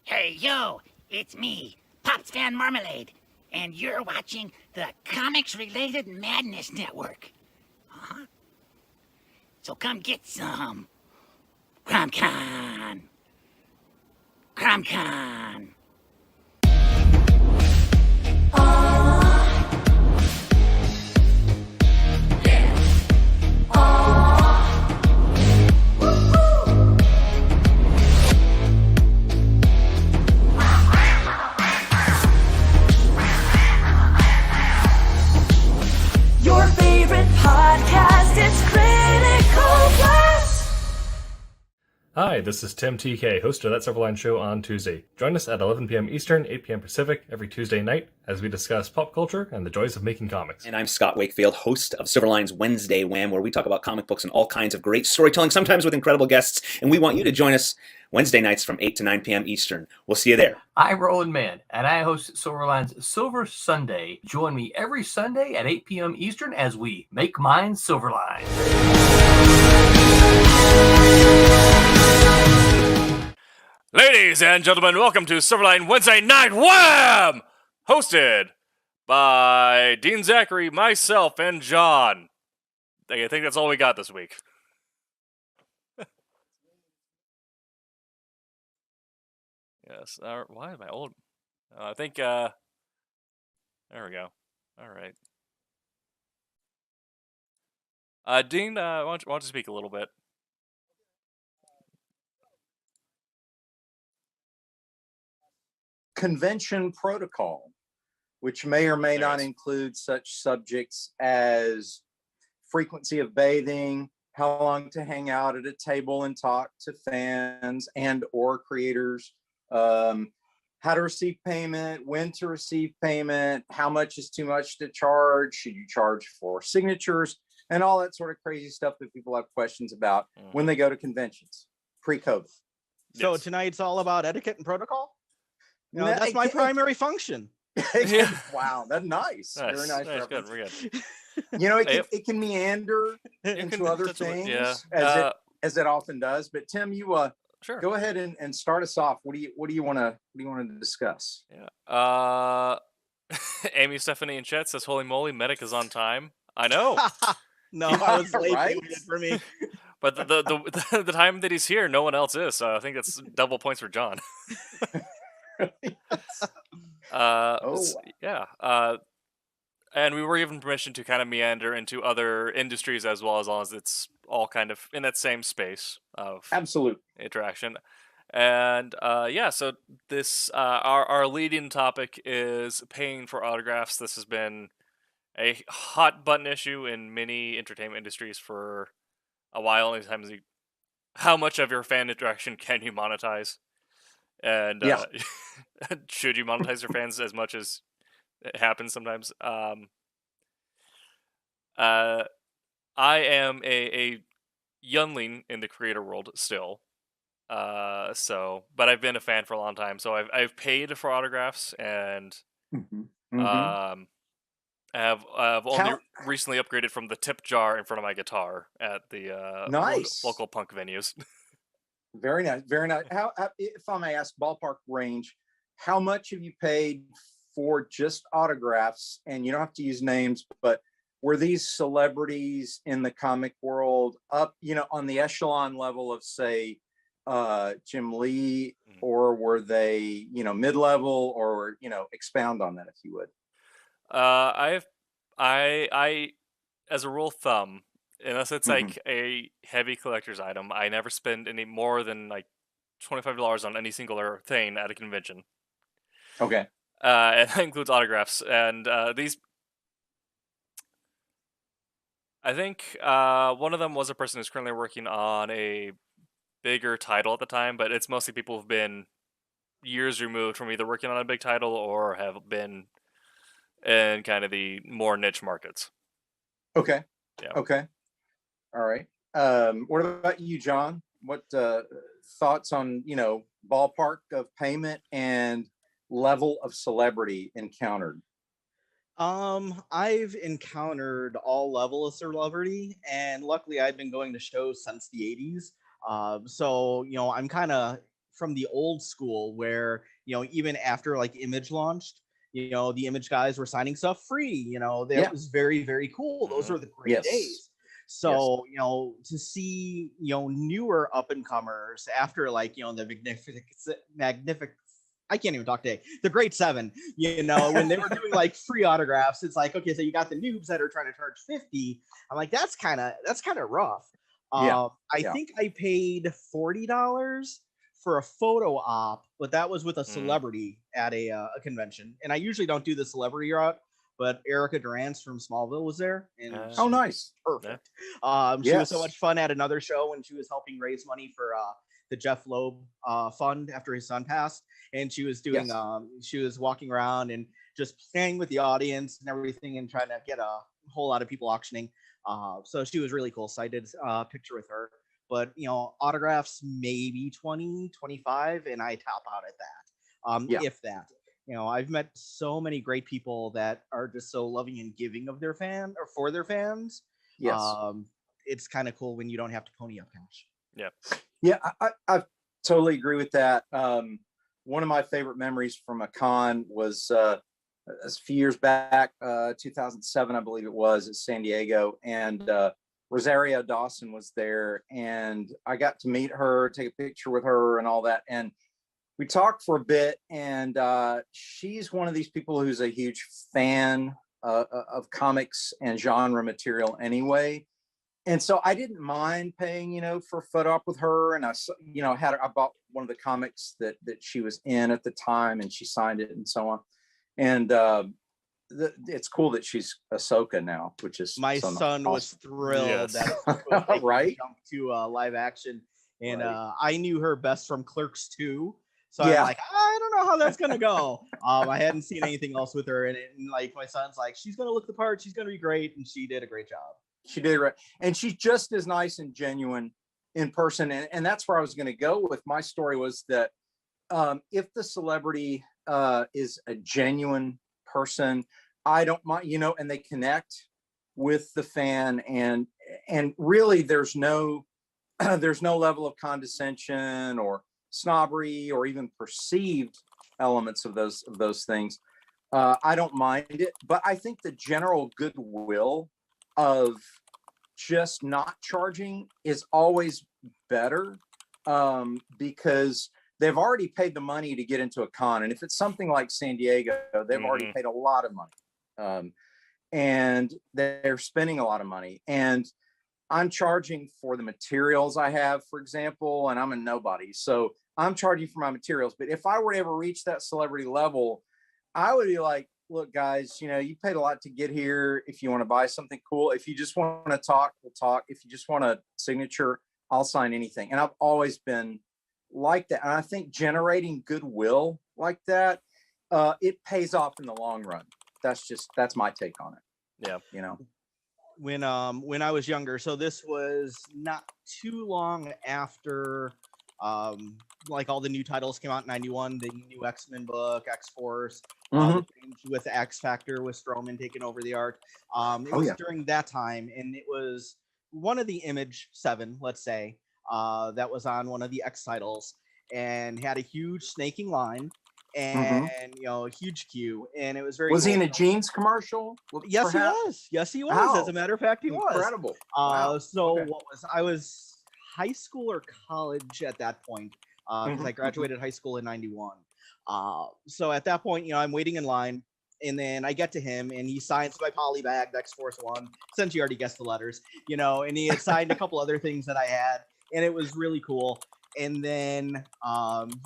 Hey, yo, it's me, Pops Van Marmalade, and you're watching the Comics-Related Madness Network. Huh? So come get some. CromCon. CromCon. Your favorite podcast, it's Critical Blast. Hi, this is Tim TK, host of That Silverline show on Tuesday. Join us at 11 p.m. Eastern, 8 p.m. Pacific every Tuesday night as we discuss pop culture and the joys of making comics. And I'm Scott Wakefield, host of Silverline's Wednesday Wham, where we talk about comic books and all kinds of great storytelling, sometimes with incredible guests. And we want you to join us Wednesday nights from 8 to 9 p.m. Eastern. We'll see you there. I'm Roland Mann, and I host Silverline's Silver Sunday. Join me every Sunday at 8 p.m. Eastern as we make mine Silverline. Ladies and gentlemen, welcome to Silverline Wednesday Night Wham! Hosted by Dean Zachary, myself, and John. I think that's all we got this week. Yes. Why am I old? I think, there we go. All right. Dean, why don't you speak a little bit? Convention protocol, which may or may not include such subjects as frequency of bathing, how long to hang out at a table and talk to fans and or creators, how to receive payment, when to receive payment, how much is too much to charge, should you charge for signatures, and all that sort of crazy stuff that people have questions about when they go to conventions pre-COVID. So tonight's all about etiquette and protocol? No, that's my primary function. Wow, that's nice. Very nice. Good, we're good. You know, it can meander into other things as it often does. But Tim, you sure. Go ahead and start us off. What do you want to discuss? Yeah. Amy, Stephanie, and Chet says, "Holy moly, Medic is on time." I know. No, I was late. Right? For me. But the time that he's here, no one else is. So I think that's double points for John. Yeah. And we were given permission to kind of meander into other industries as long as it's all kind of in that same space of absolute interaction. And so this our leading topic is paying for autographs. This has been a hot button issue in many entertainment industries for a while. Anytime how much of your fan interaction can you monetize? And should you monetize your fans as much as it happens sometimes? I am a youngling in the creator world still. But I've been a fan for a long time. So I've paid for autographs and I've only recently upgraded from the tip jar in front of my guitar at the local punk venues. Very nice, very nice. How, if I may ask, ballpark range, how much have you paid for just autographs? And you don't have to use names, but were these celebrities in the comic world up, on the echelon level of, say, Jim Lee, or were they, mid-level, or expound on that if you would? I as a rule of thumb, unless it's like a heavy collector's item, I never spend any more than like $25 on any singular thing at a convention. Okay. And that includes autographs. And these, I think one of them was a person who's currently working on a bigger title at the time, but it's mostly people who've been years removed from either working on a big title or have been in kind of the more niche markets. Okay. Yeah. Okay. All right. What about you, John? What thoughts on, ballpark of payment and level of celebrity encountered? I've encountered all levels of celebrity, and luckily I've been going to shows since the 80s. So, I'm kind of from the old school where, even after like Image launched, the Image guys were signing stuff free. That was very, very cool. Those were the great days. So, to see, newer up and comers after like, the magnificent, I can't even talk today. The Great Seven, when they were doing like free autographs, it's like, okay, so you got the noobs that are trying to charge 50. I'm like, that's kind of rough. I think I paid $40 for a photo op, but that was with a celebrity at a convention. And I usually don't do the celebrity route, but Erica Durance from Smallville was there. And nice. Perfect. She was so much fun at another show when she was helping raise money for the Jeff Loeb fund after his son passed. And she was doing, she was walking around and just playing with the audience and everything and trying to get a whole lot of people auctioning. So she was really cool. So I did a picture with her. But, autographs maybe 20, 25, and I top out at that, if that. I've met so many great people that are just so loving and giving of their fan or for their fans. Yes. It's kind of cool when you don't have to pony up cash. Yeah. Yeah, I totally agree with that. One of my favorite memories from a con was a few years back, 2007, I believe it was, at San Diego. And Rosario Dawson was there. And I got to meet her, take a picture with her and all that. And we talked for a bit. And she's one of these people who's a huge fan of comics and genre material anyway. And so I didn't mind paying, for a photo op with her. And I bought one of the comics that she was in at the time, and she signed it and so on. And it's cool that she's Ahsoka now, which is my son was thrilled that right jumped to live action. And I knew her best from Clerks 2. So I'm like, I don't know how that's gonna go. I hadn't seen anything else with her, and like my son's like, she's gonna look the part, she's gonna be great, and she did a great job. She did right, and she's just as nice and genuine in person. And that's where I was going to go with my story, was that if the celebrity is a genuine person, I don't mind, and they connect with the fan, and really there's no level of condescension or snobbery or even perceived elements of those things. I don't mind it, but I think the general goodwill of just not charging is always better, because they've already paid the money to get into a con. And if it's something like San Diego, they've already paid a lot of money, and they're spending a lot of money. And I'm charging for the materials I have, for example, and I'm a nobody. So I'm charging for my materials. But if I were to ever reach that celebrity level, I would be like, look, guys, you paid a lot to get here. If you want to buy something cool, if you just want to talk, we'll talk. If you just want a signature, I'll sign anything. And I've always been like that. And I think generating goodwill like that, it pays off in the long run. That's my take on it. Yeah. When I was younger, so this was not too long after like all the new titles came out in 91, the new X-Men book, X-Force, with X Factor, with Strowman taking over the art. It was during that time, and it was one of the Image 7, let's say, that was on one of the X titles, and had a huge snaking line, and a huge queue, and it was very. Was he in a jeans commercial? Yes, perhaps? He was. Yes, he was. Wow. As a matter of fact, he was. Incredible. Wow. So I was high school or college at that point, because I graduated high school in 91. So at that point, I'm waiting in line, and then I get to him, and he signs my polybag, X-Force 1, since you already guessed the letters, and he had signed a couple other things that I had, and it was really cool. And then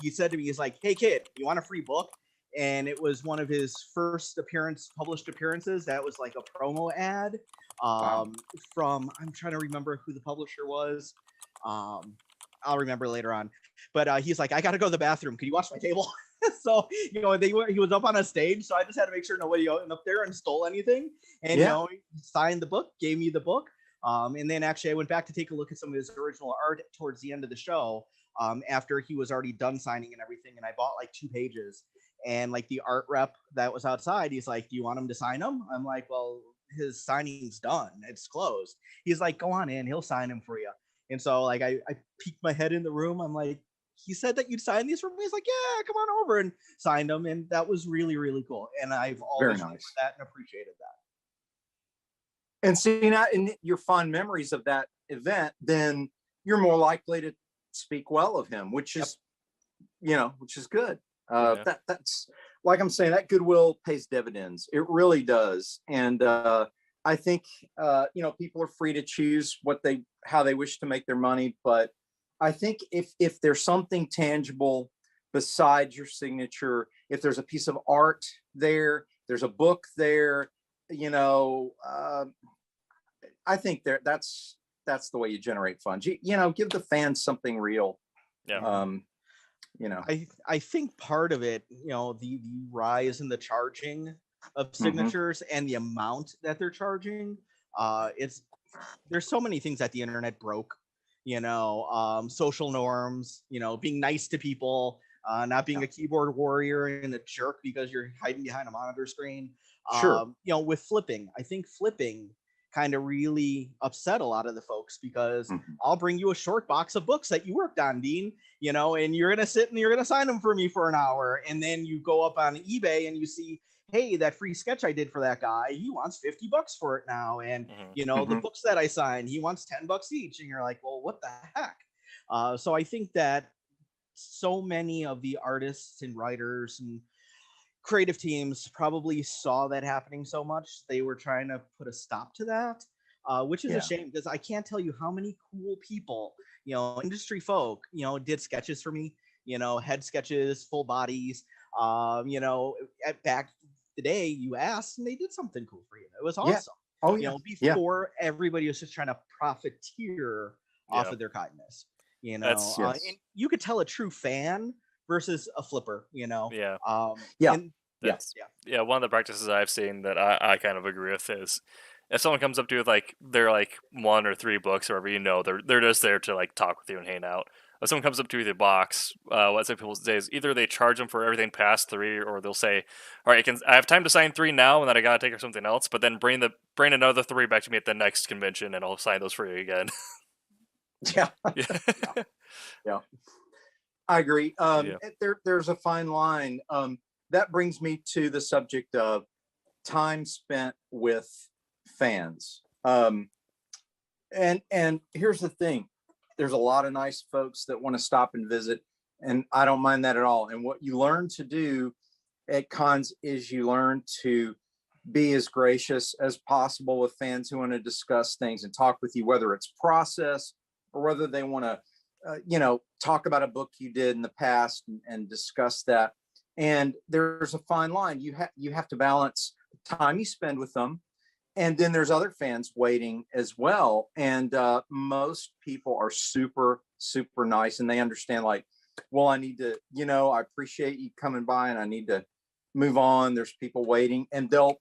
he said to me, he's like, hey kid, you want a free book? And it was one of his first published appearances. That was like a promo ad from, I'm trying to remember who the publisher was. I'll remember later on. But he's like, I got to go to the bathroom. Can you watch my table? So, he was up on a stage. So I just had to make sure nobody went up there and stole anything. And, he signed the book, gave me the book. And then actually I went back to take a look at some of his original art towards the end of the show, after he was already done signing and everything. And I bought like 2 pages, and like the art rep that was outside, he's like, do you want him to sign them? I'm like, well, his signing's done. It's closed. He's like, go on in, he'll sign him for you. And so like, I peeked my head in the room. I'm like, he said that you'd sign these for me. He's like, yeah, come on over, and signed them, and that was really, really cool. And I've always nice. remembered that and appreciated that. And seeing that in your fond memories of that event, then you're more likely to speak well of him, which is, which is good. That's like I'm saying, that goodwill pays dividends. It really does. And I think people are free to choose how they wish to make their money. But I think if there's something tangible besides your signature, if there's a piece of art there, there's a book there, I think that's the way you generate funds. Give the fans something real. Yeah. I think part of it, the rise in the charging of signatures and the amount that they're charging, there's so many things that the internet broke, social norms, being nice to people, not being a keyboard warrior and a jerk because you're hiding behind a monitor screen. Sure. With flipping, I think flipping kind of really upset a lot of the folks because I'll bring you a short box of books that you worked on, Dean, and you're going to sit and you're going to sign them for me for an hour. And then you go up on eBay and you see, hey, that free sketch I did for that guy, he wants $50 for it now. And, the books that I signed, he wants $10 each. And you're like, well, what the heck? So I think that so many of the artists and writers and creative teams probably saw that happening so much they were trying to put a stop to that, which is a shame because I can't tell you how many cool people, industry folk, did sketches for me, head sketches, full bodies, at back the day you asked and they did something cool for you. It was awesome. Before everybody was just trying to profiteer off of their kindness, and you could tell a true fan versus a flipper, One of the practices I've seen that I kind of agree with is if someone comes up to you with they're 1 or 3 books or whatever, they're just there to talk with you and hang out. If someone comes up to you with a box, what some people say is either they charge them for everything past 3, or they'll say, all right, I have time to sign 3 now, and then I gotta take something else, but then bring another 3 back to me at the next convention, and I'll sign those for you again. Yeah. I agree. There's a fine line. That brings me to the subject of time spent with fans. And here's the thing. There's a lot of nice folks that want to stop and visit, and I don't mind that at all. And what you learn to do at cons is you learn to be as gracious as possible with fans who want to discuss things and talk with you, whether it's process or whether they want to talk about a book you did in the past and discuss that. And there's a fine line. You have to balance the time you spend with them, and then there's other fans waiting as well. And most people are super, super nice, and they understand well, I need to, I appreciate you coming by and I need to move on. There's people waiting, and they'll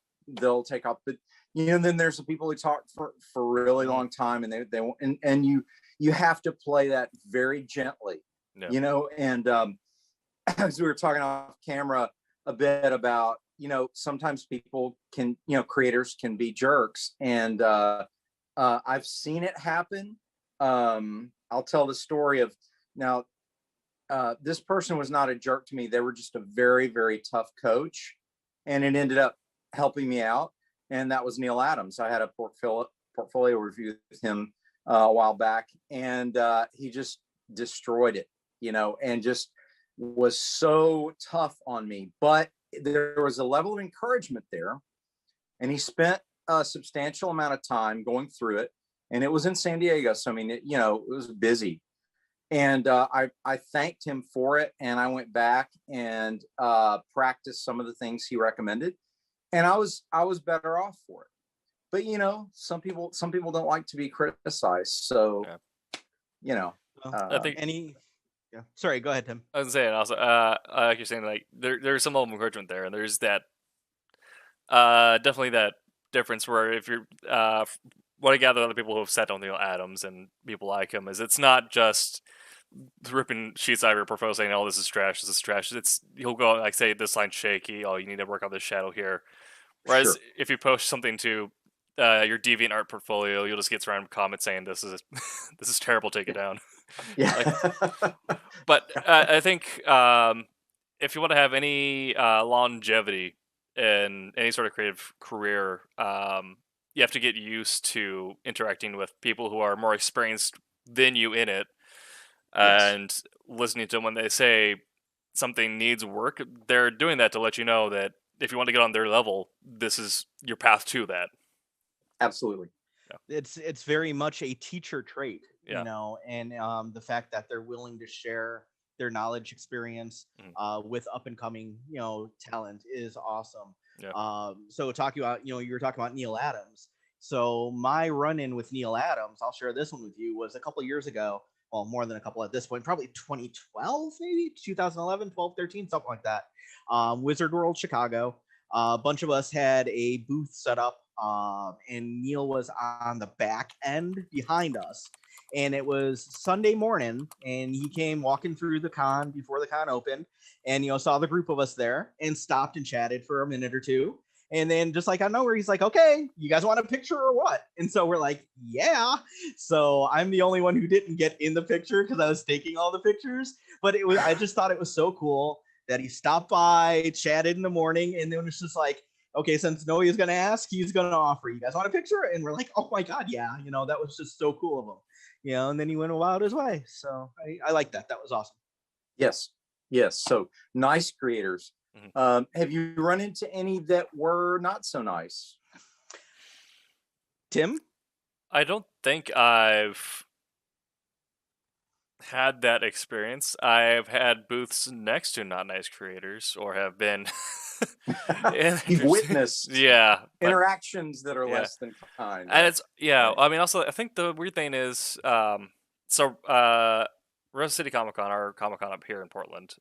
take off. But then there's the people who talk for a really long time, and they won't, and you have to play that very gently, and as we were talking off camera a bit about, sometimes people can, creators can be jerks, and I've seen it happen. I'll tell the story of now. This person was not a jerk to me. They were just a very, very tough coach, and it ended up helping me out. And that was Neil Adams. I had a portfolio review with him a while back, and he just destroyed it, and just was so tough on me. But there was a level of encouragement there, and he spent a substantial amount of time going through it, and it was in San Diego. So, I mean, it was busy. And I thanked him for it, and I went back and practiced some of the things he recommended, and I was better off for it. But some people don't like to be criticized, so I think Sorry, go ahead, Tim. I was saying also, like you're saying, there's some level of encouragement there, and there's that definitely that difference where if you're what I gather other people who have sat on Neil Adams and people like him is it's not just ripping sheets out of your portfolio saying, "Oh, this is trash. This is trash." He'll go say this line's shaky. Oh, you need to work on this shadow here. Whereas if you post something to your DeviantArt portfolio, you'll just get surrounded with comments saying this is this is terrible. Take it down. Yeah. But I think if you want to have any longevity in any sort of creative career, you have to get used to interacting with people who are more experienced than you in it, Yes. and listening to them when they say something needs work. They're doing that to let you know that if you want to get on their level, this is your path to that. Absolutely. It's very much a teacher trait, Yeah. and the fact that they're willing to share their knowledge, experience with up and coming, talent is awesome. Yeah. So talking about, you were talking about Neil Adams. So my run-in with Neil Adams, I'll share this one with you, was a couple years ago. Well, more than a couple at this point, probably 2012, maybe 2011, 12, 13, something like that. Wizard World Chicago. A bunch of us had a booth set up, and Neil was on the back end behind us. And it was Sunday morning, and he came walking through the con before the con opened, and saw the group of us there, and stopped and chatted for a minute or two. And then just like out of nowhere, he's like, "Okay, you guys want a picture or what?" And so we're like, "Yeah." So I'm the only one who didn't get in the picture because I was taking all the pictures. But I just thought it was so cool that he stopped by, chatted in the morning, and then it was just like, okay, since Noe is going to ask, he's going to offer. You guys want a picture? And we're like, oh my God, yeah. That was just so cool of him. And then he went about his way. So I like that. That was awesome. Yes. Yes. So nice creators. Have you run into any that were not so nice? Tim? I don't think I've had that experience. I've had booths next to not nice creators, or have been You've witnessed but interactions that are yeah. less than kind. And it's Right. I mean, also I think the weird thing is Rose City Comic Con, our Comic Con up here in Portland,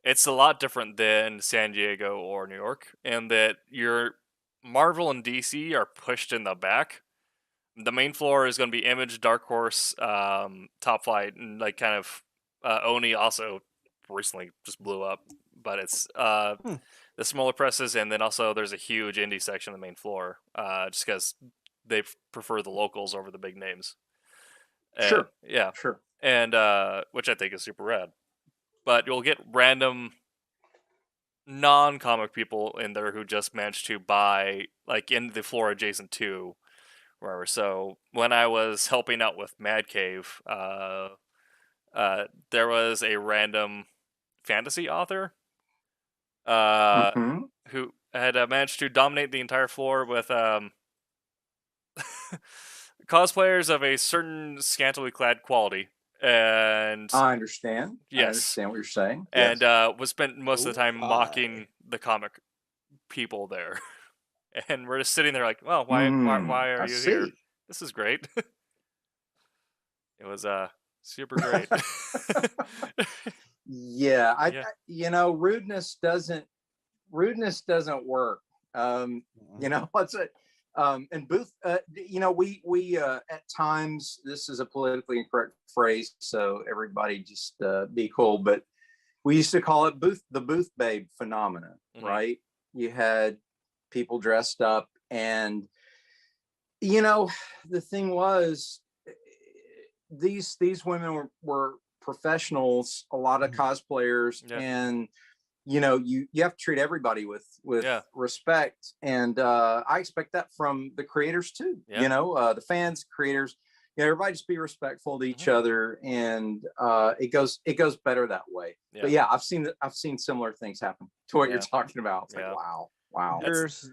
it's a lot different than San Diego or New York, in that your Marvel and DC are pushed in the back. The main floor is going to be Image, Dark Horse, Top Flight, and like kind of Oni also recently just blew up, but it's the smaller presses, and then also there's a huge indie section on the main floor, just because they prefer the locals over the big names. Sure. Yeah. Sure. And which I think is super rad. But you'll get random non-comic people in there who just managed to buy like in the floor adjacent to wherever. So when I was helping out with Mad Cave, there was a random fantasy author who had managed to dominate the entire floor with cosplayers of a certain scantily clad quality. And I understand. Yes. I understand what you're saying. And Yes. was spent most of the time mocking the comic people there. And we're just sitting there like, well, why are I you here? see. This is great. It was super great. Yeah, Yeah. rudeness doesn't work. What's it? And booth, we at times, this is a politically incorrect phrase, so everybody just be cool, but we used to call it the booth babe phenomena, right? You had people dressed up, and the thing was, these women were professionals, a lot of cosplayers, and you have to treat everybody with respect, and I expect that from the creators too. The fans, creators, everybody just be respectful to each other, and it goes better that way. But yeah, I've seen similar things happen to what you're talking about. It's like, wow. There's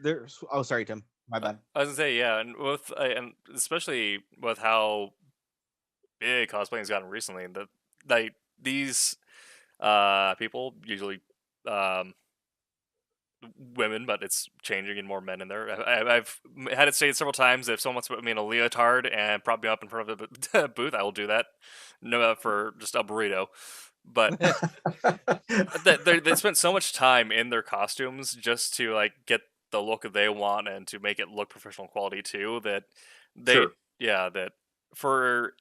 oh, sorry, Tim, my bad. I was gonna say, yeah, and with and especially with how big cosplaying's gotten recently, that like these people, usually women, but it's changing and more men in there. I've had it stated several times that if someone wants to put me in a leotard and prop me up in front of the booth, I will do that. No, for just a burrito. But they spent so much time in their costumes just to like get the look that they want and to make it look professional quality too, that that for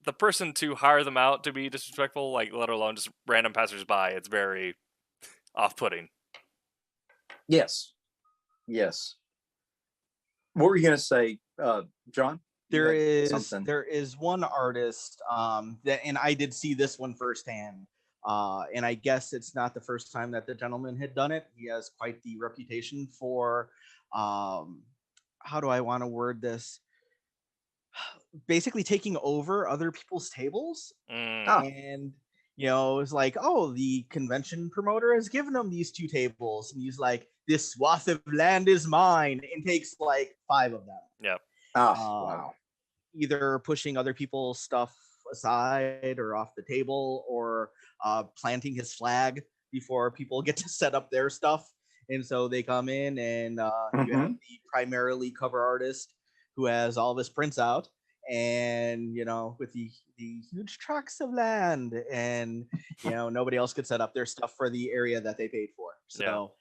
the person to hire them out to be disrespectful, like let alone just random passersby, it's very off-putting. Yes. What were you gonna say, John? There had is something. there is one artist that, and I did see this one firsthand. And I guess it's not the first time that the gentleman had done it. He has quite the reputation for how do I want to word this? Basically taking over other people's tables. Ah. And it's like, oh, the convention promoter has given him these 2 tables, and he's like, this swath of land is mine, and takes like 5 of them. Yep. Wow. Either pushing other people's stuff aside or off the table, or planting his flag before people get to set up their stuff. And so they come in, and you have the primarily cover artist who has all of his prints out, and with the huge tracts of land, and nobody else could set up their stuff for the area that they paid for. So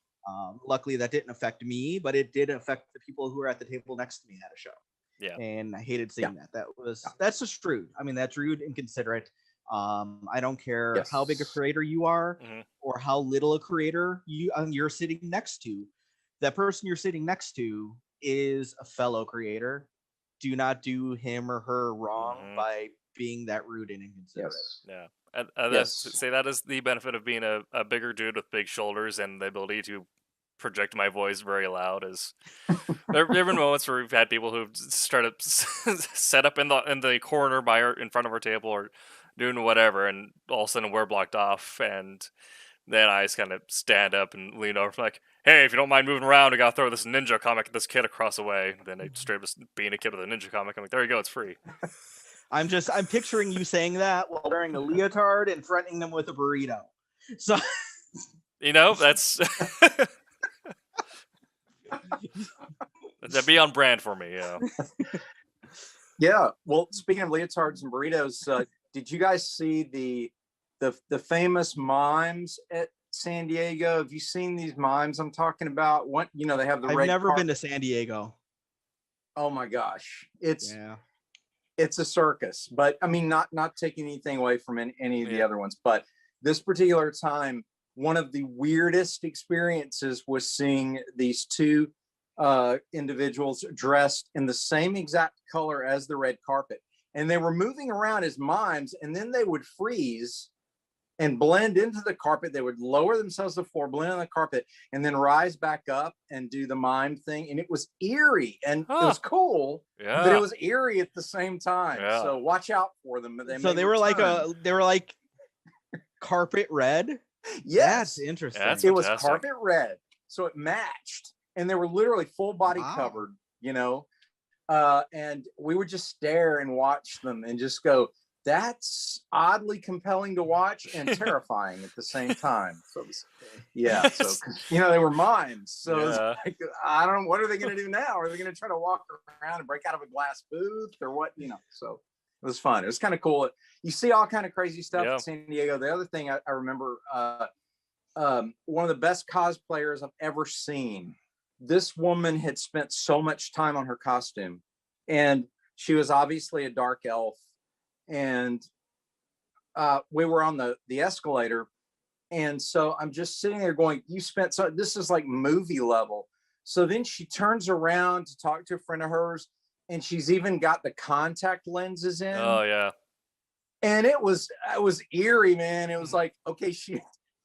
luckily that didn't affect me, but it did affect the people who were at the table next to me at a show. Yeah. And I hated seeing that. That's just rude. I mean, that's rude and inconsiderate. I don't care how big a creator you are, or how little a creator you're sitting next to. That person you're sitting next to is a fellow creator. Do not do him or her wrong by being that rude and inconsiderate. Yeah. And say that is the benefit of being a bigger dude with big shoulders and the ability to project my voice very loud. Is there have been moments where we've had people who've started set up in the corner in front of our table or doing whatever, and all of a sudden we're blocked off, and then I just kind of stand up and lean over, like, hey, if you don't mind moving around, I gotta throw this ninja comic at this kid across the way. Then they straight up just being a kid with a ninja comic. I'm like, there you go, it's free. I'm picturing you saying that while wearing a leotard and threatening them with a burrito. So that's that'd be on brand for me. Yeah. Well, speaking of leotards and burritos, did you guys see the famous mimes at San Diego? Have you seen these mimes I'm talking about? What they have the I've red never carpet. been to San Diego. Oh my gosh, it's a circus. But I mean, not taking anything away from any of the other ones, but this particular time, one of the weirdest experiences was seeing these 2 individuals dressed in the same exact color as the red carpet, and they were moving around as mimes, and then they would freeze and blend into the carpet. They would lower themselves to the floor, blend on the carpet, and then rise back up and do the mime thing. And it was eerie, and it was cool, but it was eerie at the same time. So watch out for them. They were like carpet red. Yes, that's interesting. Yeah, that's it was fantastic. carpet red, so it matched, and they were literally full body covered. And we would just stare and watch them and just go, that's oddly compelling to watch and terrifying at the same time. So they were mimes. So it's like, I don't know, what are they going to do now? Are they going to try to walk around and break out of a glass booth or what? So it was fun. It was kind of cool. You see all kind of crazy stuff in San Diego. The other thing I remember, one of the best cosplayers I've ever seen. This woman had spent so much time on her costume, and she was obviously a dark elf. And we were on the escalator, and so I'm just sitting there going, this is like movie level. So then she turns around to talk to a friend of hers, and she's even got the contact lenses in. Oh yeah. And it was eerie, man. It was like, okay,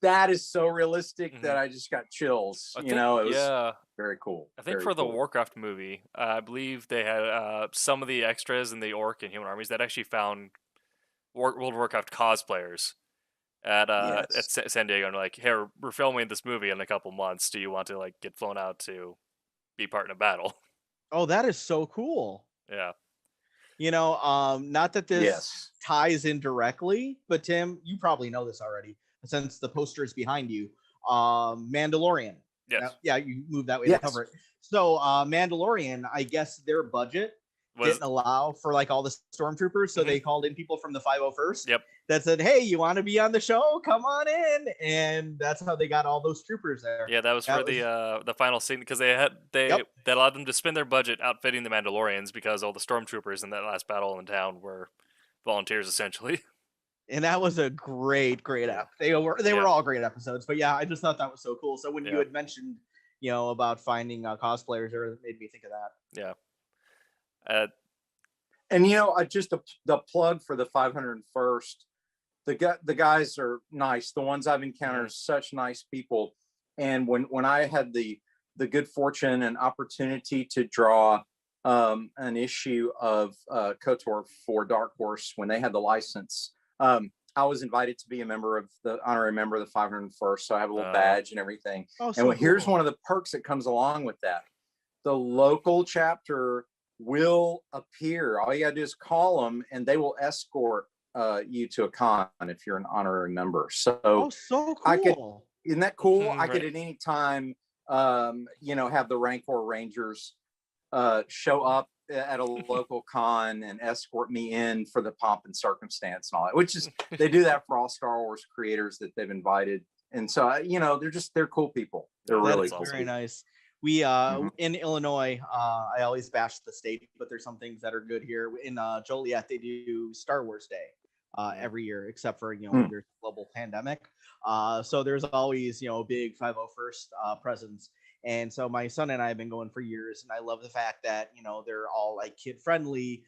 that is so realistic that I just got chills. It was very cool. I think for the Warcraft movie, I believe they had some of the extras in the Orc and Human armies that actually found World of Warcraft cosplayers at San Diego, and like, hey, we're filming this movie in a couple months. Do you want to get flown out to be part in a battle? Oh, that is so cool. Yeah. Not that this ties in directly, but Tim, you probably know this already since the poster is behind you. Mandalorian. Yes. You move that way to cover it. So Mandalorian, I guess their budget didn't allow for all the stormtroopers, so they called in people from the 501st. Yep. That said, hey, you want to be on the show? Come on in, and that's how they got all those troopers there. Yeah, that was the final scene, because they allowed them to spend their budget outfitting the Mandalorians, because all the stormtroopers in that last battle in town were volunteers essentially. And that was a great app. They were all great episodes, but I just thought that was so cool. So when you had mentioned, about finding cosplayers, it made me think of that. Yeah. And just the plug for the 501st. The guys are nice. The ones I've encountered are such nice people. And when I had the good fortune and opportunity to draw an issue of KOTOR for Dark Horse when they had the license, I was invited to be a member of the honorary member of the 501st. So I have a little badge and everything. Oh, and here's cool. one of the perks that comes along with that. The local chapter will appear. All you gotta do is call them and they will escort you to a con if you're an honorary member. So, so cool. Isn't that cool? I Right. could at any time, have the Rancor Rangers show up at a local con and escort me in for the pomp and circumstance and all that, which is, they do that for all Star Wars creators that they've invited. And so, they're cool people. They're That really is cool. Very nice. We in Illinois, I always bash the state, but there's some things that are good here. In Joliet, they do Star Wars Day every year, except for there's global pandemic. So there's always a big 501st presence. And so my son and I have been going for years, and I love the fact that they're all like kid friendly,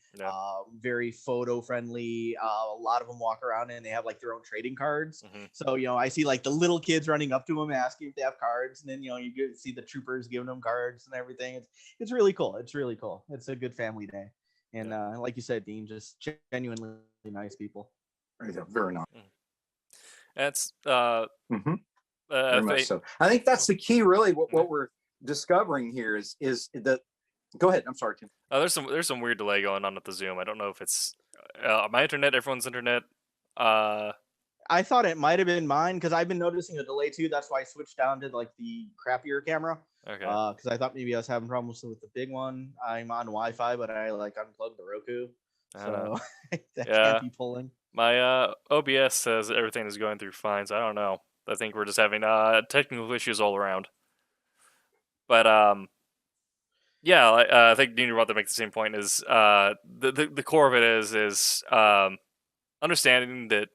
very photo friendly. A lot of them walk around and they have like their own trading cards. So I see like the little kids running up to them asking if they have cards, and then you get to see the troopers giving them cards and everything. It's really cool. It's really cool. It's a good family day, and like you said, Dean, just genuinely nice people. Very nice. That's Very much so. I think that's the key, really. What we're discovering here is that. Go ahead. I'm sorry, Tim. There's some weird delay going on with the Zoom. I don't know if it's my internet, everyone's internet. I thought it might have been mine because I've been noticing a delay too. That's why I switched down to like the crappier camera. Okay. Because I thought maybe I was having problems with the big one. I'm on Wi-Fi, but I like unplugged the Roku, so that can't be pulling. My OBS says everything is going through fine, so I don't know. I think we're just having technical issues all around. But yeah, I think Dean about to make the same point. Is the core of it is understanding that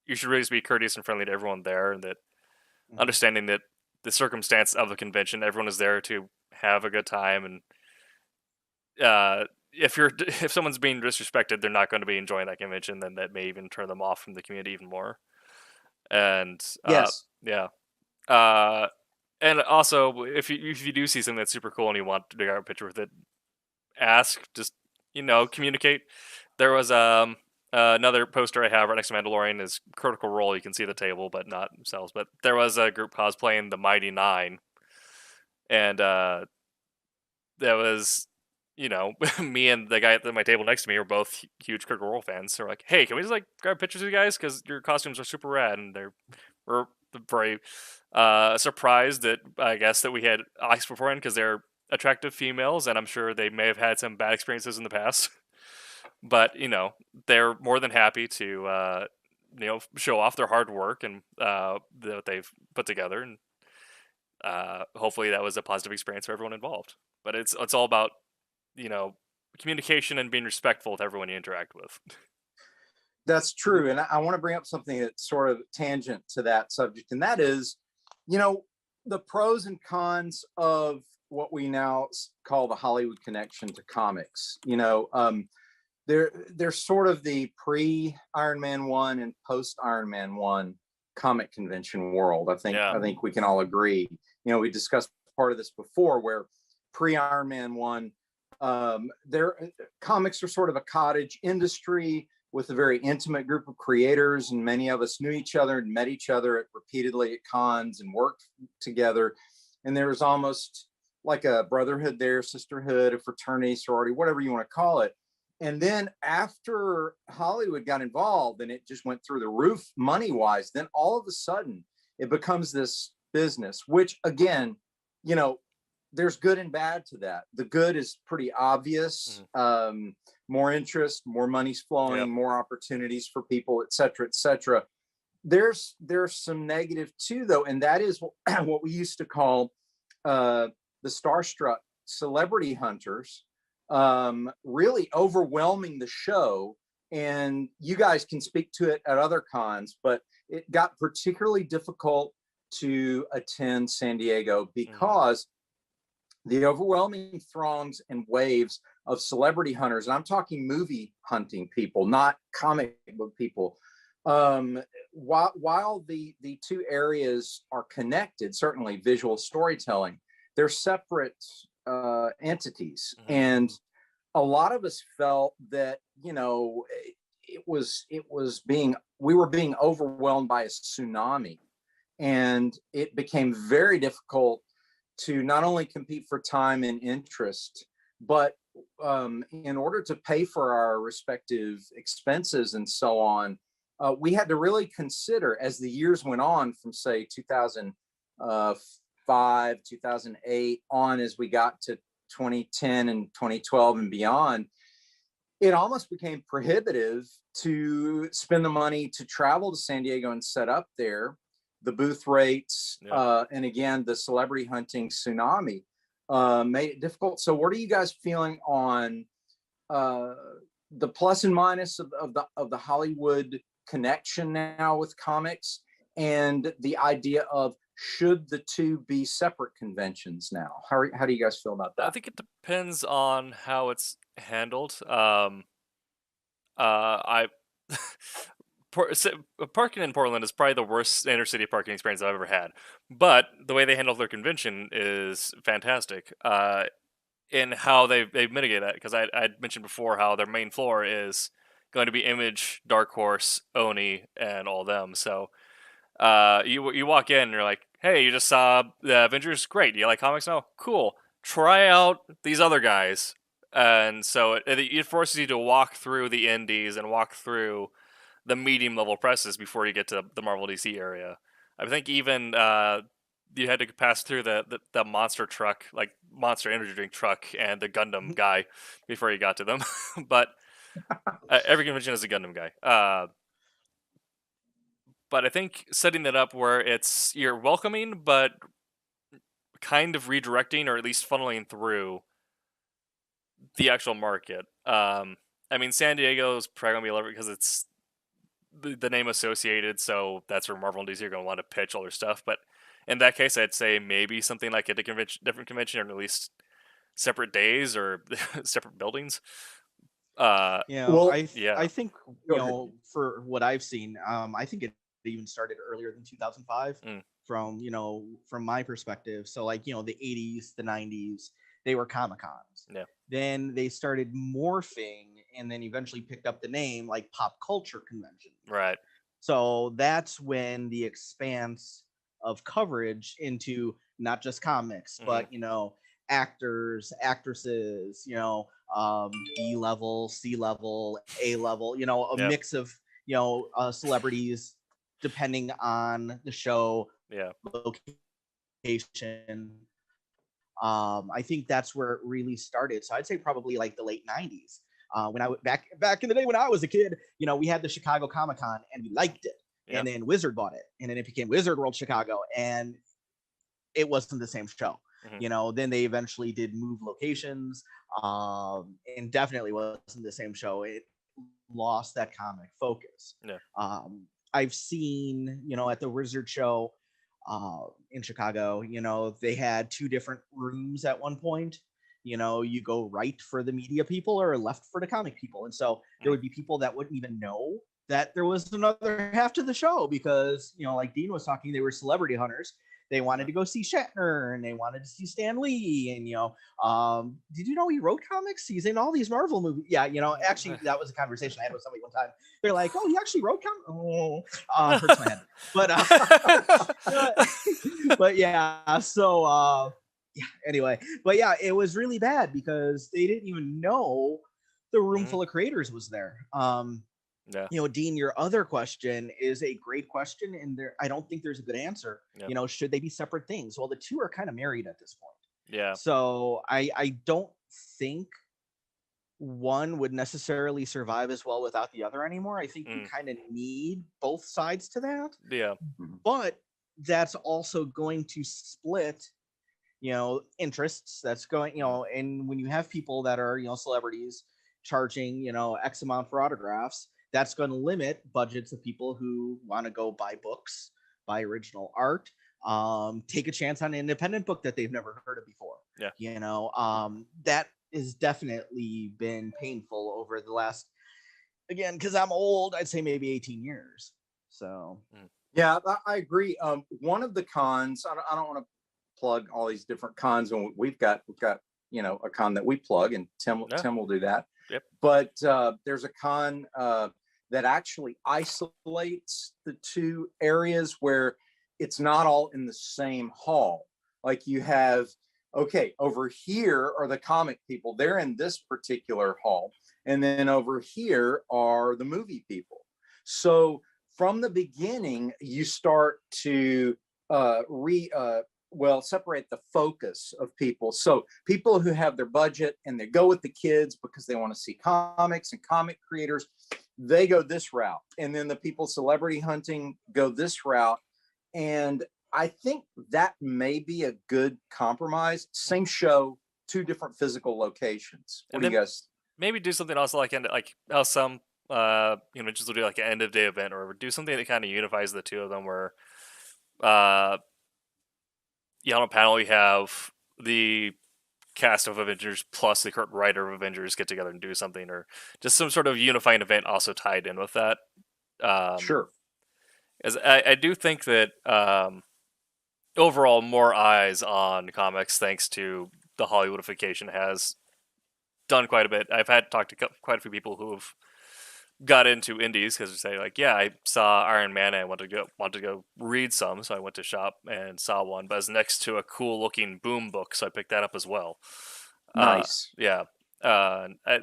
you should really just be courteous and friendly to everyone there, and that understanding that the circumstance of the convention, everyone is there to have a good time, and if someone's being disrespected, they're not going to be enjoying that convention, then that may even turn them off from the community even more. And and also if you do see something that's super cool and you want to dig out a picture with it, just communicate. There was another poster I have right next to Mandalorian is Critical Role. You can see the table, but not themselves. But there was a group cosplaying the Mighty Nine, and that was me and the guy at my table next to me are both huge Critical Role fans. So we're like, hey, can we just like grab pictures of you guys because your costumes are super rad, and we're very surprised that I guess that we had asked beforehand because they're attractive females, and I'm sure they may have had some bad experiences in the past. But they're more than happy to show off their hard work and that they've put together, and hopefully that was a positive experience for everyone involved. But it's all about communication and being respectful to everyone you interact with. That's true. And I want to bring up something that's sort of tangent to that subject. And that is, the pros and cons of what we now call the Hollywood connection to comics. They're sort of the pre-Iron Man 1 and post-Iron Man 1 comic convention world. I think we can all agree. We discussed part of this before where pre-Iron Man 1, their comics are sort of a cottage industry with a very intimate group of creators, and many of us knew each other and met each other repeatedly at cons and worked together. And there was almost like a brotherhood there, sisterhood, a fraternity, sorority, whatever you want to call it. And then after Hollywood got involved and it just went through the roof money-wise, then all of a sudden it becomes this business, which again, there's good and bad to that. The good is pretty obvious. More interest, more money's flowing, more opportunities for people, et cetera, et cetera. There's some negative too, though, and that is what we used to call the starstruck celebrity hunters, really overwhelming the show. And you guys can speak to it at other cons, but it got particularly difficult to attend San Diego because the overwhelming throngs and waves of celebrity hunters, and I'm talking movie hunting people, not comic book people. While the two areas are connected, certainly visual storytelling, they're separate entities. And a lot of us felt that, we were being overwhelmed by a tsunami, and it became very difficult to not only compete for time and interest, but in order to pay for our respective expenses and so on, we had to really consider, as the years went on, from say 2005, 2008 on, as we got to 2010 and 2012 and beyond, it almost became prohibitive to spend the money to travel to San Diego and set up there. The booth rates, and again, the celebrity hunting tsunami made it difficult. So what are you guys feeling on the plus and minus of the Hollywood connection now with comics, and the idea of, should the two be separate conventions now? How do you guys feel about that? I think it depends on how it's handled. I parking in Portland is probably the worst inner city parking experience I've ever had, but the way they handle their convention is fantastic. In how they've mitigated that, because I mentioned before how their main floor is going to be Image, Dark Horse, Oni, and all them. So you walk in and you're like, hey, you just saw the Avengers? Great. Do you like comics now? Cool. Try out these other guys. And so it forces you to walk through the indies and walk through the medium level presses before you get to the Marvel DC area. I think even you had to pass through the monster truck, like Monster Energy Drink truck, and the Gundam guy before you got to them. But every convention has a Gundam guy. But I think setting that up where you're welcoming, but kind of redirecting, or at least funneling through the actual market. I mean, San Diego's probably gonna be a little bit because it's the name associated, so that's where Marvel and DC are gonna want to pitch all their stuff. But in that case, I'd say maybe something like a different convention, or at least separate days or separate buildings. I think Go ahead. for what I've seen, I think it even started earlier than 2005 from my perspective. So like, the 80s, the 90s, they were Comic-Cons. Yeah. Then they started morphing, and then eventually picked up the name like pop culture convention. Right. So that's when the expanse of coverage into not just comics, but actors, actresses, B level, C level, A level, a mix of celebrities depending on the show, location. I think that's where it really started. So I'd say probably like the late 90s. When I back in the day when I was a kid, we had the Chicago Comic-Con and we liked it. Yep. And then Wizard bought it, and then it became Wizard World Chicago, and it wasn't the same show. Then they eventually did move locations, and definitely wasn't the same show. It lost that comic focus. I've seen, at the Wizard show in Chicago, they had two different rooms at one point. You go right for the media people or left for the comic people. And so there would be people that wouldn't even know that there was another half to the show because, like Dean was talking, they were celebrity hunters. They wanted to go see Shatner, and they wanted to see Stan Lee. And, did you know he wrote comics? He's in all these Marvel movies. Yeah, actually, that was a conversation I had with somebody one time. They're like, oh, he actually wrote comics? Oh, hurts my head. But yeah, so, anyway. But yeah, it was really bad because they didn't even know the room full of creators was there. Dean, your other question is a great question, and I don't think there's a good answer. Should they be separate things? Well, the two are kind of married at this point. Yeah. So I don't think one would necessarily survive as well without the other anymore. I think you kind of need both sides to that. Yeah. But that's also going to split, interests. That's going, and when you have people that are, celebrities charging, X amount for autographs, that's going to limit budgets of people who want to go buy books, buy original art, take a chance on an independent book that they've never heard of before. Yeah. That has definitely been painful over the last, again, because I'm old, I'd say maybe 18 years. So Yeah, I agree. One of the cons, I don't want to plug all these different cons, and we've got a con that we plug, and Tim will do that. Yep. But there's a con that actually isolates the two areas where it's not all in the same hall. Like you have, okay, over here are the comic people. They're in this particular hall. And then over here are the movie people. So from the beginning, you start to separate the focus of people. So people who have their budget and they go with the kids because they want to see comics and comic creators, they go this route. And then the people celebrity hunting go this route. And I think that may be a good compromise. Same show, two different physical locations. What do you guys? Maybe do something also like how some conventions will do like an end of day event, or do something that kind of unifies the two of them, where on a panel you have the cast of Avengers plus the current writer of Avengers get together and do something, or just some sort of unifying event also tied in with that. Sure. As I do think that overall more eyes on comics thanks to the Hollywoodification has done quite a bit. I've had talked to quite a few people who have got into indies because they say like, yeah, I saw Iron Man and I want to go read some, so I went to shop and saw one, but it's next to a cool looking Boom book, so I picked that up as well. Nice. Yeah.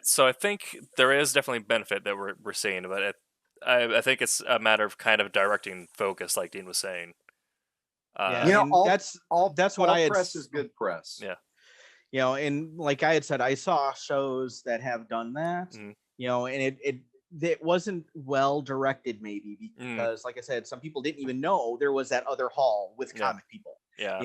So I think there is definitely benefit that we're seeing, but I think it's a matter of kind of directing focus, like Dean was saying. That's what I had. Press is good press. Yeah. And like I had said, I saw shows that have done that. And it wasn't well directed, maybe because, like I said, some people didn't even know there was that other hall with comic people. Yeah.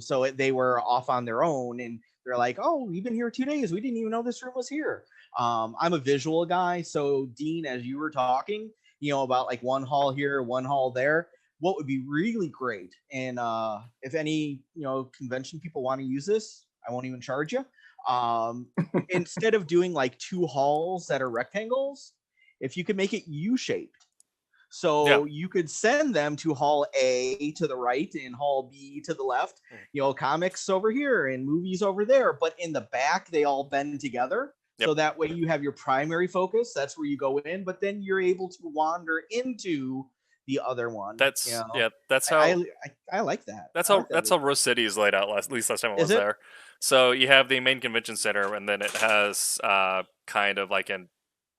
So they were off on their own, and they're like, "Oh, we've been here 2 days. We didn't even know this room was here." I'm a visual guy, so Dean, as you were talking, about like one hall here, one hall there, what would be really great, and if any convention people want to use this, I won't even charge you. Instead of doing like two halls that are rectangles, if you could make it U-shaped, so you could send them to hall A to the right and hall B to the left, comics over here and movies over there, but in the back they all bend together. So that way you have your primary focus, that's where you go in, but then you're able to wander into the other one. That's that's how I like that. That's how Rose City is laid out. At least last time I was there. So you have the main convention center, and then it has kind of like an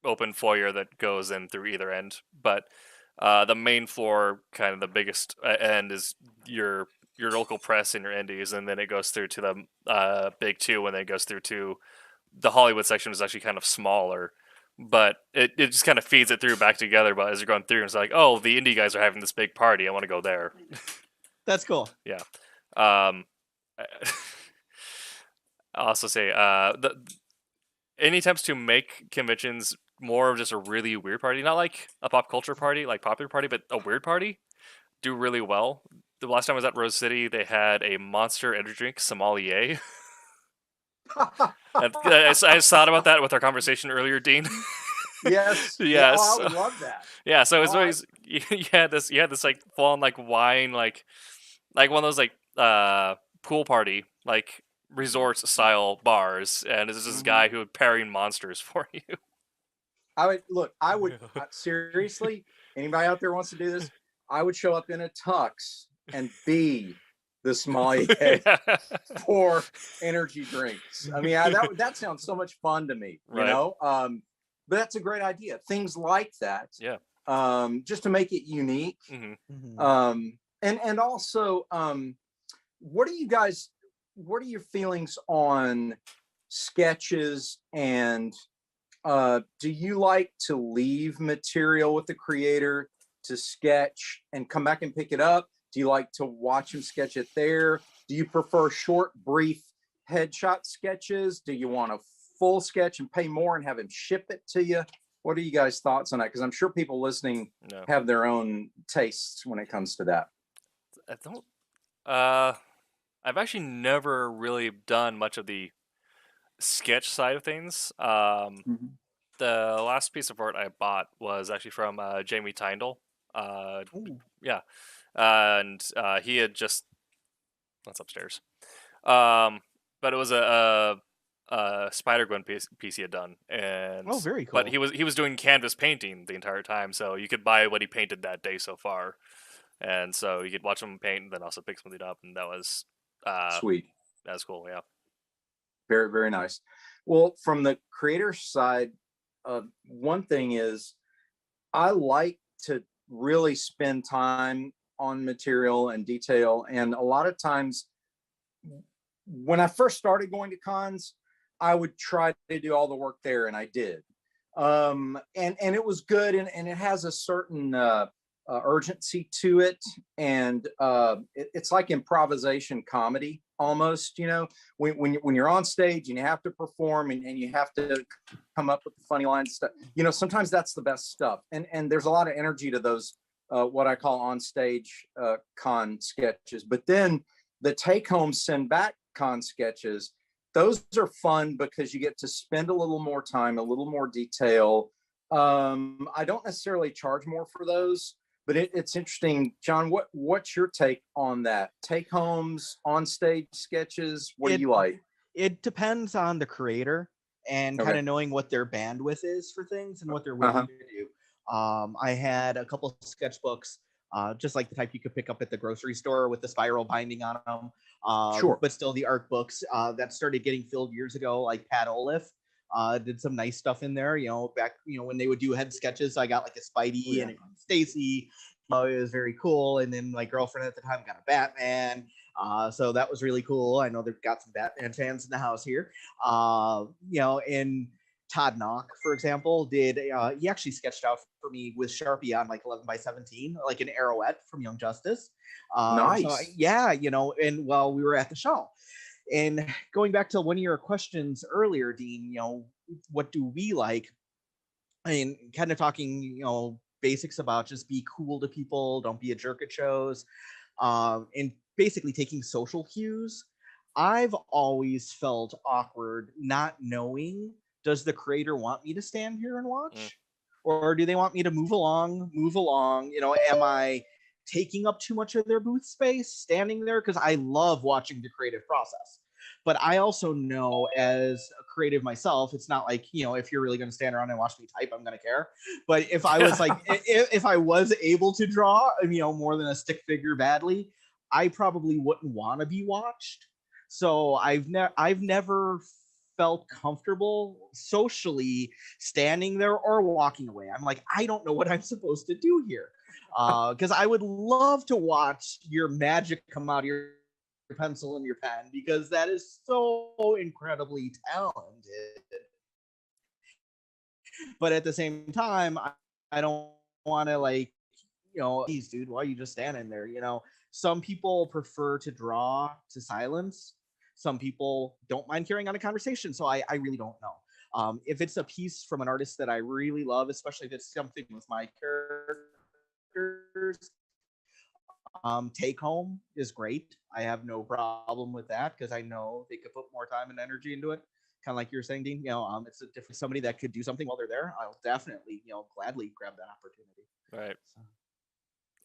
open foyer that goes in through either end. But the main floor, kind of the biggest end, is your local press and your indies, and then it goes through to the big two, and then it goes through to the Hollywood section is actually kind of smaller. But it just kind of feeds it through back together. But as you're going through, it's like, oh, the indie guys are having this big party. I want to go there. That's cool. Yeah. I'll also say any attempts to make conventions more of just a really weird party, not like a pop culture party, like popular party, but a weird party, do really well. The last time I was at Rose City, they had a Monster energy drink sommelier. And I just thought about that with our conversation earlier, Dean. Yes. Yes. Oh, I would love that. Yeah. So it's always you had this like full on like wine like one of those like pool party like resort style bars, and it's this guy who would pairing monsters for you. I would seriously. Anybody out there wants to do this? I would show up in a tux and be the sommelier for energy drinks. I mean, that sounds so much fun to me, you know? But that's a great idea. Things like that. Yeah. Just to make it unique. And also, what are your feelings on sketches, and do you like to leave material with the creator to sketch and come back and pick it up? Do you like to watch him sketch it there? Do you prefer short, brief headshot sketches? Do you want a full sketch and pay more and have him ship it to you? What are you guys' thoughts on that? Because I'm sure people listening have their own tastes when it comes to that. I don't. I've actually never really done much of the sketch side of things, Mhm. the last piece of art I bought was actually from Jamie Tyndall. Ooh. Yeah, and he had just that's upstairs. But it was a Spider Gwen piece he had done, and Oh, very but cool. he was doing canvas painting the entire time, so you could buy what he painted that day so far, and so you could watch him paint and then also pick something up, and uh Sweet. that was cool. Yeah. Very, very nice. Well, from the creator side, one thing is I like to really spend time on material and detail. And a lot of times when I first started going to cons, I would try to do all the work there, and I did. And it was good, and it has a certain urgency to it, and it's like improvisation comedy almost. You know, when you're on stage and you have to perform, and you have to come up with the funny lines stuff. You know, sometimes that's the best stuff, and there's a lot of energy to those what I call on stage con sketches. But then the take home send back con sketches, those are fun because you get to spend a little more time, a little more detail. I don't necessarily charge more for those, but it's interesting. John, what's your take on that? Take homes, on stage sketches, what do you like? It depends on the creator and kind Okay. of knowing what their bandwidth is for things and what they're Uh-huh. willing to do. I had a couple sketchbooks, just like the type you could pick up at the grocery store with the spiral binding on them. Sure. But still the art books that started getting filled years ago, like Pat Olive did some nice stuff in there. You know, back when they would do head sketches, I got like a Spidey Oh, yeah. and a Stacy. It was very cool. And then my girlfriend at the time got a Batman. So that was really cool. I know they've got some Batman fans in the house here. And Todd Knock, for example, did he actually sketched out for me with Sharpie on like 11x17, like an arrowette from Young Justice. Nice. And while we were at the show. And going back to one of your questions earlier, Dean, what do we like? I mean, kind of talking, basics about just be cool to people, don't be a jerk at shows, and basically taking social cues. I've always felt awkward not knowing, does the creator want me to stand here and watch? Or do they want me to move along? Am I taking up too much of their booth space standing there? Because I love watching the creative process. But I also know as a creative myself, it's not like, if you're really going to stand around and watch me type, I'm going to care. But if I was like, if I was able to draw, more than a stick figure badly, I probably wouldn't want to be watched. So I've never felt comfortable socially standing there or walking away. I'm like, I don't know what I'm supposed to do here. Because I would love to watch your magic come out of your pencil and your pen, because that is so incredibly talented. But at the same time, I don't want to geez, dude, why are you just standing there? Some people prefer to draw to silence. Some people don't mind carrying on a conversation. So I really don't know. If it's a piece from an artist that I really love, especially if it's something with my characters, take home is great. I have no problem with that because I know they could put more time and energy into it. Kind of like you're saying, Dean. It's a different somebody that could do something while they're there. I'll definitely, gladly grab that opportunity. Right.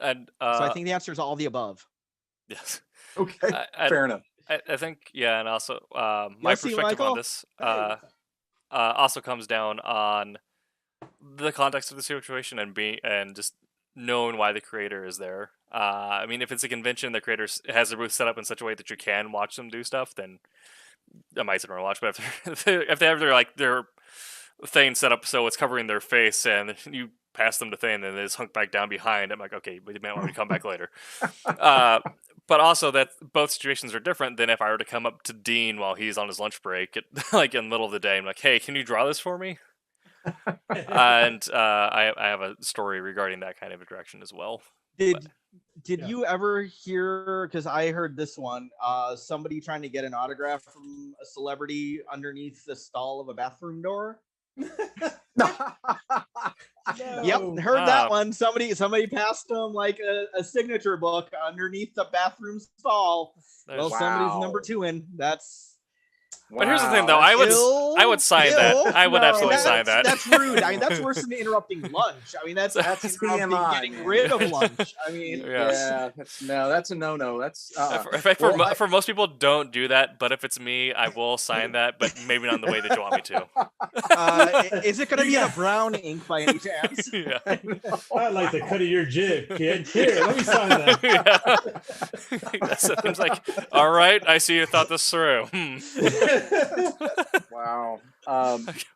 And so I think the answer is all the above. yes. Okay. Fair enough. I think, yeah, and also my Yes, perspective Michael? on this also comes down on the context of the situation and just knowing why the creator is there. I mean, if it's a convention, the creator has the booth set up in such a way that you can watch them do stuff, then I might sit around and watch. But if they have their thing set up so it's covering their face, and you pass them the thing, and then it's hung back down behind, I'm like, okay, but you might want me to come back later. But also that both situations are different than if I were to come up to Dean while he's on his lunch break, like in the middle of the day. I'm like, hey, can you draw this for me? And I have a story regarding that kind of interaction as well. Did you ever hear, because I heard this one, somebody trying to get an autograph from a celebrity underneath the stall of a bathroom door? Yep, heard that one. Somebody passed them like a signature book underneath the bathroom stall. Well, somebody's number two in. That's But here's the thing, though. I would sign that. I would absolutely sign that. That's rude. I mean, that's worse than interrupting lunch. I mean, that's interrupting TMI, getting man. rid of lunch. I mean, Yeah, that's a no. That's For most people, don't do that. But if it's me, I will sign that. But maybe not in the way that you want me to. is it going to be in a brown ink by any chance? Yeah. I like the cut of your jib, kid. Here, let me sign that. Yeah. That seems like, all right, I see you thought this through. wow.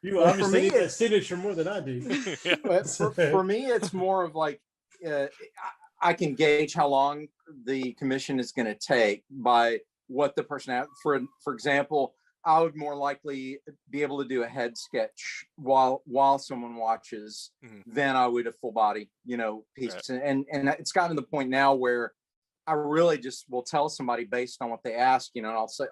You Well, obviously for me, need that signature more than I do. But for me, it's more of like I can gauge how long the commission is going to take by what the person has. For example, I would more likely be able to do a head sketch while someone watches than I would a full body, piece. Right. And it's gotten to the point now where I really just will tell somebody based on what they ask, and I'll say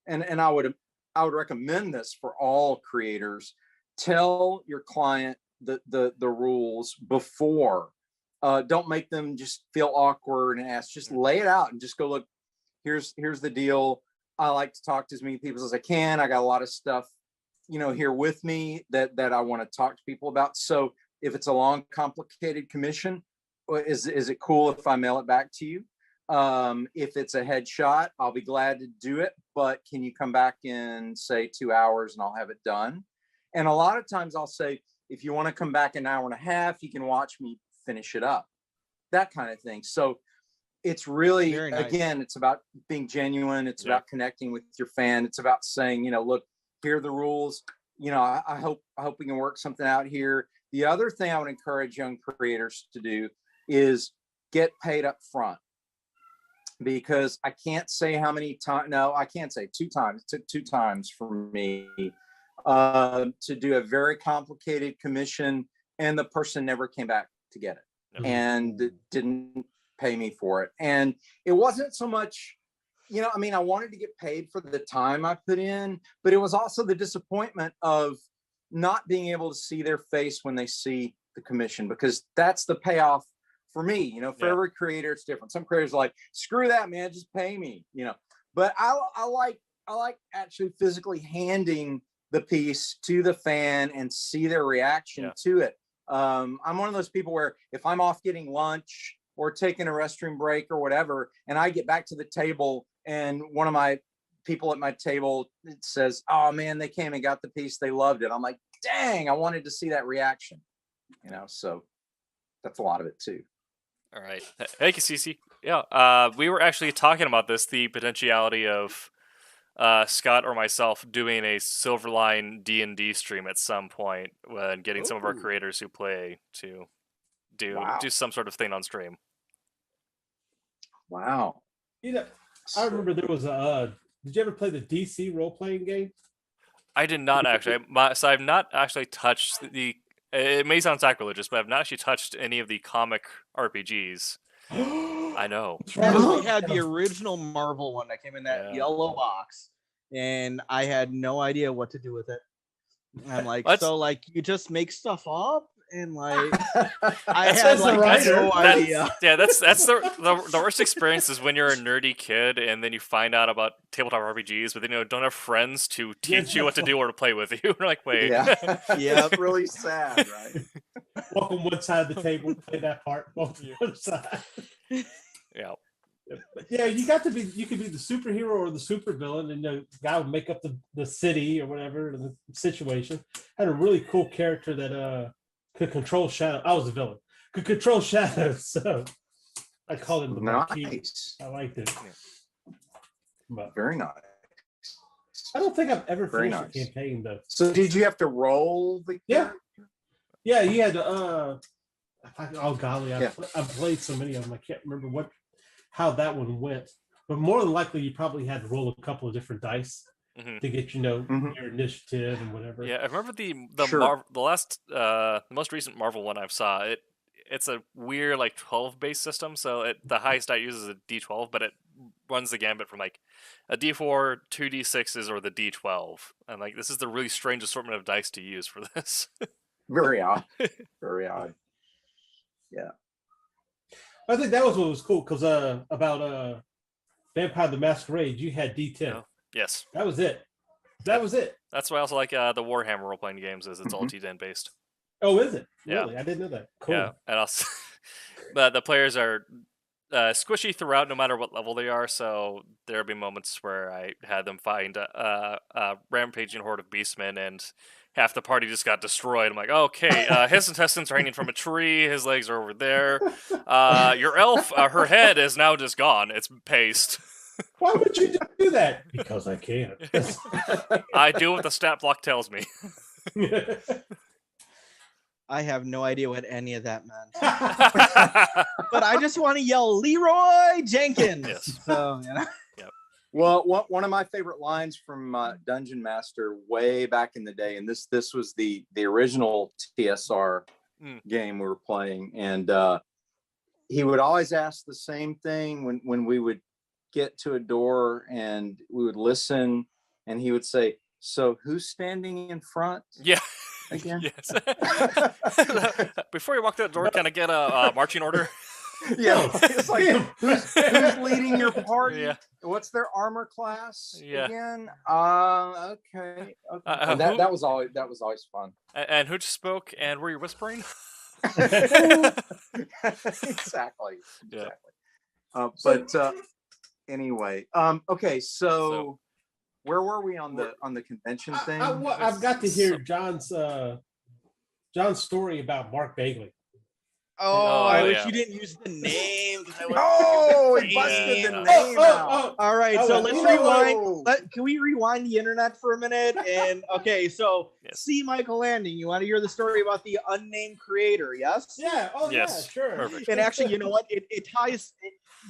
and I would recommend this for all creators. Tell your client the rules before. Don't make them just feel awkward and ask. Just lay it out and just go, look, here's the deal. I like to talk to as many people as I can. I got a lot of stuff, here with me that I want to talk to people about. So if it's a long, complicated commission, is it cool if I mail it back to you? If it's a headshot, I'll be glad to do it, but can you come back in, say, 2 hours and I'll have it done? And a lot of times I'll say, if you want to come back an hour and a half, you can watch me finish it up, that kind of thing. So it's really, again, it's about being genuine. It's about connecting with your fan. It's about saying, look, here are the rules. I hope we can work something out here. The other thing I would encourage young creators to do is get paid up front, because I can't say how many times. No, I can't say 2 times. It took 2 times for me to do a very complicated commission, and the person never came back to get it, and didn't pay me for it. And it wasn't so much, I wanted to get paid for the time I put in, but it was also the disappointment of not being able to see their face when they see the commission, because that's the payoff for me. For every creator, it's different. Some creators are like, screw that, man, just pay me, but I like actually physically handing the piece to the fan and see their reaction to it. I'm one of those people where if I'm off getting lunch or taking a restroom break or whatever, and I get back to the table and one of my people at my table says, oh man, they came and got the piece, they loved it. I'm like, dang, I wanted to see that reaction, so that's a lot of it too. All right. Thank you, Cece. Yeah. We were actually talking about this, the potentiality of Scott or myself doing a Silverline D&D stream at some point, when getting some of our creators who play to do some sort of thing on stream. Wow. I remember there was did you ever play the DC role-playing game? I did not actually. So I've not actually touched the. It may sound sacrilegious, but I've not actually touched any of the comic RPGs. I know. I actually had the original Marvel one that came in that yellow box, and I had no idea what to do with it. I'm like, you just make stuff up, and like I had no idea. That's the worst experience is when you're a nerdy kid and then you find out about tabletop RPGs, but then don't have friends to teach you what to do or to play with you. You're like, wait. Yeah, really sad, right? Walk on one side of the table, play that part. Walk on the other side. Yeah. Yeah, you could be the superhero or the supervillain, and the guy would make up the city or whatever, the situation. Had a really cool character that could control shadows. I was the villain. Could control shadows, so I called him the Marquis. Nice. I liked it. But very nice. I don't think I've ever finished a campaign though. So did you have to roll the Yeah, you had to oh golly, I've played so many of them, I can't remember how that one went. But more than likely you probably had to roll a couple of different dice to get your initiative and whatever. Yeah, I remember the most recent Marvel one I saw. It's a weird 12 base system, so the highest die uses a D12, but it runs the gambit from a D4, 2 D6s, or the D12. And this is the really strange assortment of dice to use for this. Very odd. Very odd. Yeah. I think that was what was cool, because about Vampire the Masquerade, you had D10. Yes. That was it. That was it. That's why I also like the Warhammer role playing games. Is it's all T10 based. Oh, is it? Yeah. Really? I didn't know that. Cool. Yeah, and also the players are squishy throughout, no matter what level they are. So there'll be moments where I had them find a rampaging horde of beastmen, and half the party just got destroyed. I'm like, okay, his intestines are hanging from a tree. His legs are over there. Your elf, her head is now just gone. It's paste. Why would you do that? Because I can. I do what the stat block tells me. I have no idea what any of that meant. But I just want to yell Leroy Jenkins. Yes. So, you know. Well, one of my favorite lines from Dungeon Master way back in the day, and this was the original TSR game we were playing, and he would always ask the same thing when we would get to a door and we would listen, and he would say, "So who's standing in front?" Yeah. Again? Yes. Before you walk that door, can I get a marching order? Yeah, it's like who's leading your party? Yeah. What's their armor class Yeah. again? Okay. And that was always fun. And who just spoke? And were you whispering? Exactly. Yeah. But anyway, okay. So where were we on the convention thing? I've got to hear John's story about Mark Bagley. Oh, I wish yeah. you didn't use the name. He busted the name out. All right, Oh, so well, let's no. rewind. Can we rewind the internet for a minute? And okay, so Yes. see Michael Landing. You want to hear the story about the unnamed creator? Yes. Yeah. Oh, Yes. yeah. Sure. Perfect. And actually, you know what? It ties.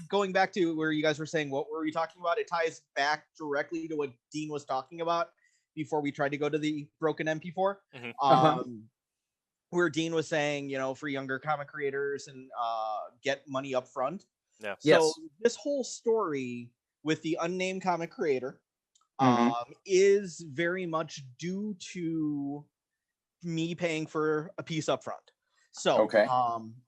Going back to where you guys were saying, what were we talking about? It ties back directly to what Dean was talking about before we tried to go to the broken MP4. Mhm. Where Dean was saying, you know, for younger comic creators and get money up front. Yeah. So this whole story with the unnamed comic creator Mhm. is very much due to me paying for a piece up front. So Okay.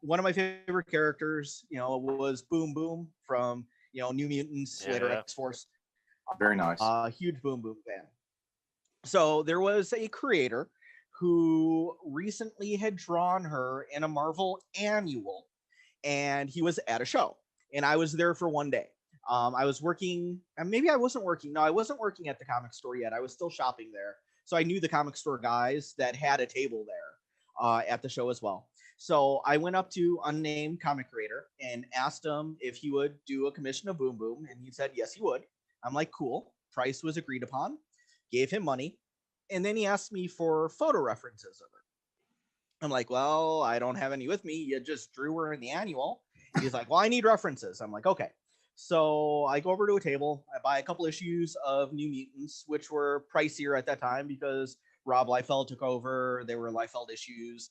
one of my favorite characters, you know, was Boom Boom from, you know, New Mutants, later Yeah. X-Force. Very nice. Huge Boom Boom fan. So there was a creator who recently had drawn her in a Marvel annual, and he was at a show, and I was there for one day. I was working, and maybe I wasn't working. No, I wasn't working at the comic store yet. I was still shopping there. So I knew the comic store guys that had a table there at the show as well. So I went up to unnamed comic creator and asked him if he would do a commission of Boom Boom, and he said yes, he would. I'm like, cool. Price was agreed upon. Gave him money. And then he asked me for photo references of her. I'm like, well, I don't have any with me. You just drew her in the annual. He's like, well, I need references. I'm like, okay. So I go over to a table. I buy a couple issues of New Mutants, which were pricier at that time because Rob Liefeld took over. They were Liefeld issues.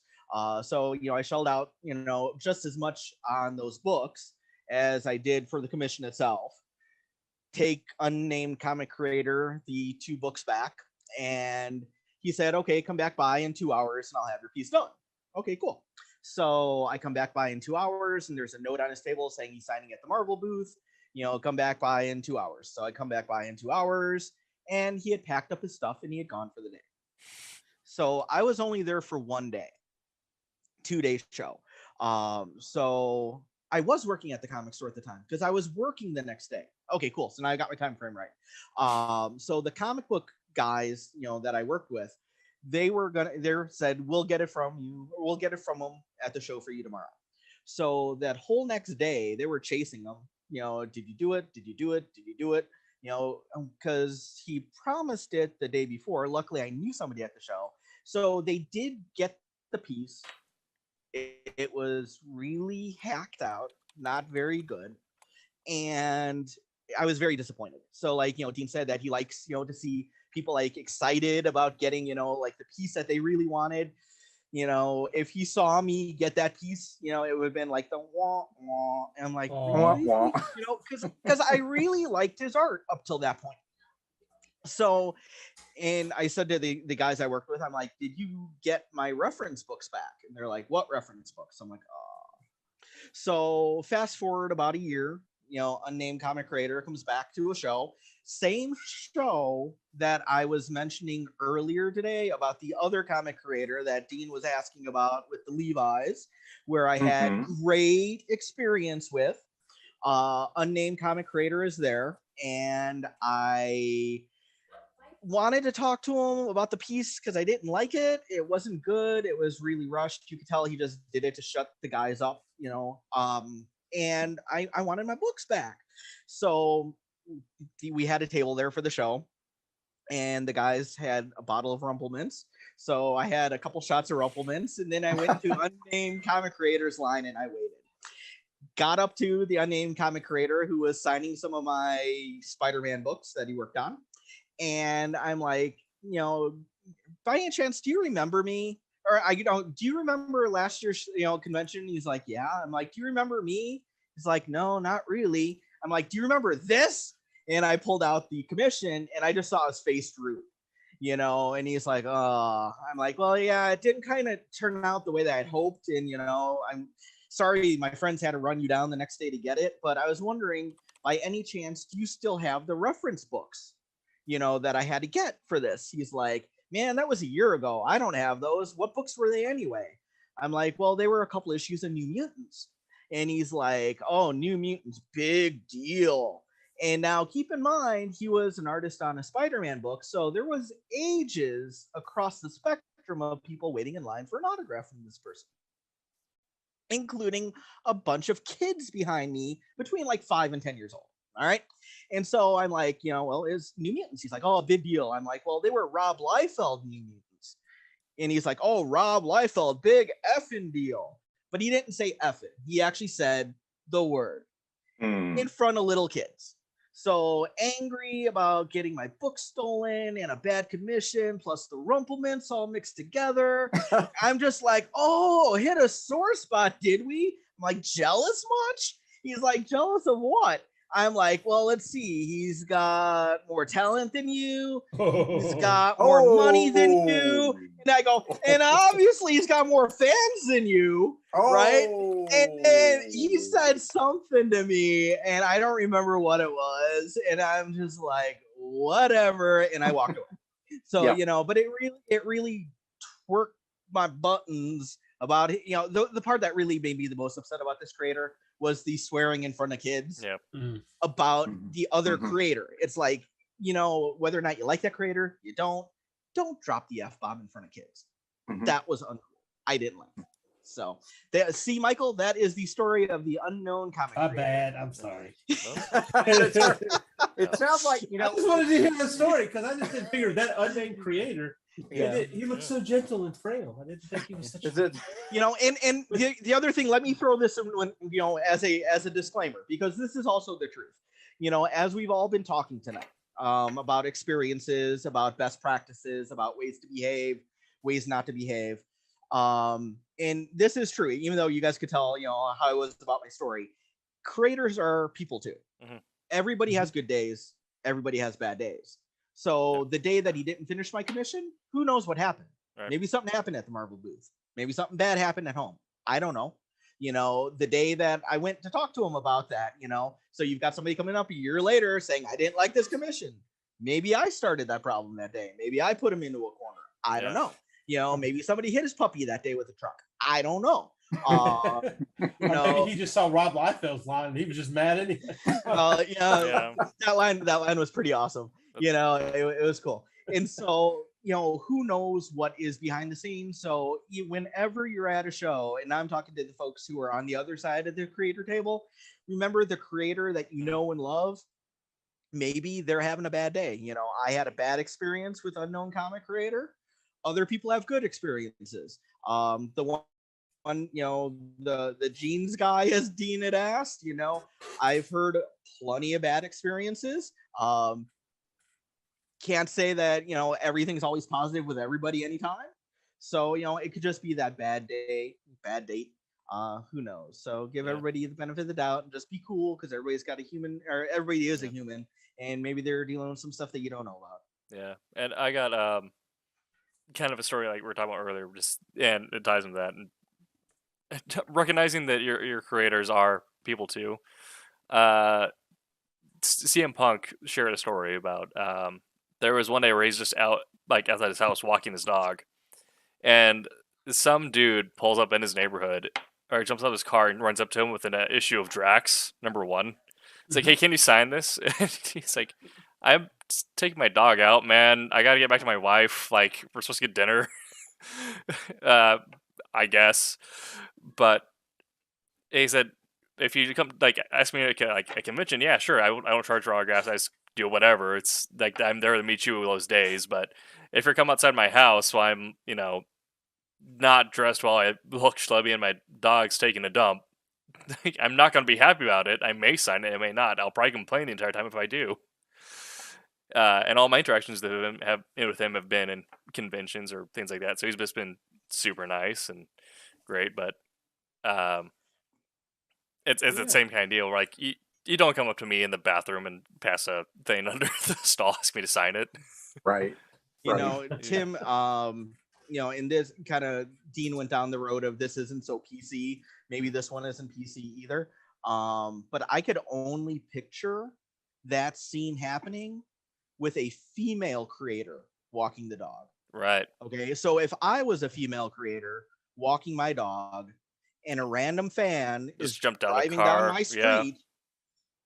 So, you know, I shelled out, you know, just as much on those books as I did for the commission itself. Take unnamed comic creator the 2 books back. And he said, okay, come back by in 2 hours and I'll have your piece done. Okay, cool. So I come back by in 2 hours and there's a note on his table saying he's signing at the Marvel booth. You know, come back by in 2 hours. So I come back by in 2 hours and he had packed up his stuff and he had gone for the day. So I was only there for one day, 2-day show. So I was working at the comic store at the time because I was working the next day. Okay, cool. So now I got my time frame right. So the comic book guys, you know, that I worked with, they said, we'll get it from you, or we'll get it from them at the show for you tomorrow. So that whole next day, they were chasing them. You know, did you do it? Did you do it? Did you do it? You know, because he promised it the day before. Luckily, I knew somebody at the show. So they did get the piece. It was really hacked out, not very good. And I was very disappointed. So, like, you know, Dean said that he likes, you know, to see people like excited about getting, you know, like the piece that they really wanted. You know, if he saw me get that piece, you know, it would have been like the wah wah. And I'm like, really? Wah, wah. You know, because I really liked his art up till that point. So, and I said to the guys I worked with, I'm like, did you get my reference books back? And they're like, what reference books? I'm like, oh. So fast forward about a year, unnamed comic creator comes back to a show. Same show that I was mentioning earlier today about the other comic creator that Dean was asking about with the Levi's, where I had great experience with. Unnamed comic creator is there, and I wanted to talk to him about the piece because I didn't like it. It wasn't good. It was really rushed. You could tell he just did it to shut the guys up, and I wanted my books back. So we had a table there for the show, and the guys had a bottle of Rumplemints. So I had a couple shots of Rumplemints, and then I went to unnamed comic creators line and I waited. Got up to the unnamed comic creator who was signing some of my Spider-Man books that he worked on. And I'm like, by any chance, do you remember me? Or do you remember last year's, convention? He's like, yeah. I'm like, do you remember me? He's like, no, not really. I'm like, do you remember this? And I pulled out the commission and I just saw his face droop, and he's like, oh, I'm like, well, yeah, it didn't kind of turn out the way that I'd hoped. And, I'm sorry, my friends had to run you down the next day to get it. But I was wondering, by any chance, do you still have the reference books, that I had to get for this? He's like, man, that was a year ago. I don't have those. What books were they anyway? I'm like, well, they were a couple issues of New Mutants. And he's like, oh, New Mutants, big deal. And now keep in mind, he was an artist on a Spider-Man book. So there was ages across the spectrum of people waiting in line for an autograph from this person, including a bunch of kids behind me between like 5 and 10 years old. All right. And so I'm like, well, it's New Mutants. He's like, oh, a big deal. I'm like, well, they were Rob Liefeld New Mutants. And he's like, oh, Rob Liefeld, big effing deal. But he didn't say effing. He actually said the word in front of little kids. So angry about getting my book stolen and a bad commission, plus the Rumplemints all mixed together. I'm just like, oh, hit a sore spot, did we? I'm like, jealous much? He's like, jealous of what? I'm like, well, let's see. He's got more talent than you. He's got more money than you. And I go, and obviously he's got more fans than you, right? And then he said something to me, and I don't remember what it was. And I'm just like, whatever. And I walked away. So, but it really twerked my buttons about it. The part that really made me the most upset about this creator was the swearing in front of kids about the other creator. It's like, whether or not you like that creator, you don't drop the F-bomb in front of kids. That was uncool. I didn't like it. So see, Michael, that is the story of the unknown comic My creator. bad. I'm sorry. It sounds like, I just wanted to hear the story because I just didn't figure that unnamed creator. He looked so gentle and frail. I didn't think he was such a... And the other thing, let me throw this in, as a disclaimer, because this is also the truth. As we've all been talking tonight, about experiences, about best practices, about ways to behave, ways not to behave. And this is true, even though you guys could tell, how it was about my story. Creators are people too. Everybody has good days. Everybody has bad days. So the day that he didn't finish my commission, who knows what happened? Right. Maybe something happened at the Marvel booth. Maybe something bad happened at home. I don't know. The day that I went to talk to him about that, so you've got somebody coming up a year later saying, I didn't like this commission. Maybe I started that problem that day. Maybe I put him into a corner. I don't know. Maybe somebody hit his puppy that day with a truck. I don't know. Maybe he just saw Rob Liefeld's line and he was just mad anyway. That line was pretty awesome. It was cool. And so, who knows what is behind the scenes. So whenever you're at a show, and I'm talking to the folks who are on the other side of the creator table, remember the creator that you know and love. Maybe they're having a bad day. I had a bad experience with unknown comic creator. Other people have good experiences. The one, the jeans guy, as Dean had asked, I've heard plenty of bad experiences. Can't say that, everything's always positive with everybody anytime. So, it could just be that bad day, bad date. Who knows? So give everybody the benefit of the doubt and just be cool, because everybody's got a human, or everybody is a human, and maybe they're dealing with some stuff that you don't know about. Yeah. And I got kind of a story like we were talking about earlier, and it ties into that. And recognizing that your creators are people too. CM Punk shared a story about there was one day where he's just out like outside his house walking his dog, and some dude pulls up in his neighborhood or jumps out of his car and runs up to him with an issue of Drax #1. It's like, hey, can you sign this? And he's like, I'm taking my dog out, man. I gotta get back to my wife. Like, we're supposed to get dinner. I guess, but he said, if you come, like, ask me at a convention, yeah, sure, I don't charge for autographs. I just do whatever. It's like I'm there to meet you those days. But if you're come outside my house while I'm, not dressed while I look schlubby and my dog's taking a dump, I'm not going to be happy about it. I may sign it, I may not. I'll probably complain the entire time if I do. And all my interactions with him have been in conventions or things like that. So he's just been super nice and great. But it's the same kind of deal. Like you don't come up to me in the bathroom and pass a thing under the stall, ask me to sign it. Right. Tim, in this kind of, Dean went down the road of this isn't so PC. Maybe this one isn't PC either. But I could only picture that scene happening with a female creator walking the dog. Right. Okay. So if I was a female creator walking my dog and a random fan just is jumped out driving of the car. down my street,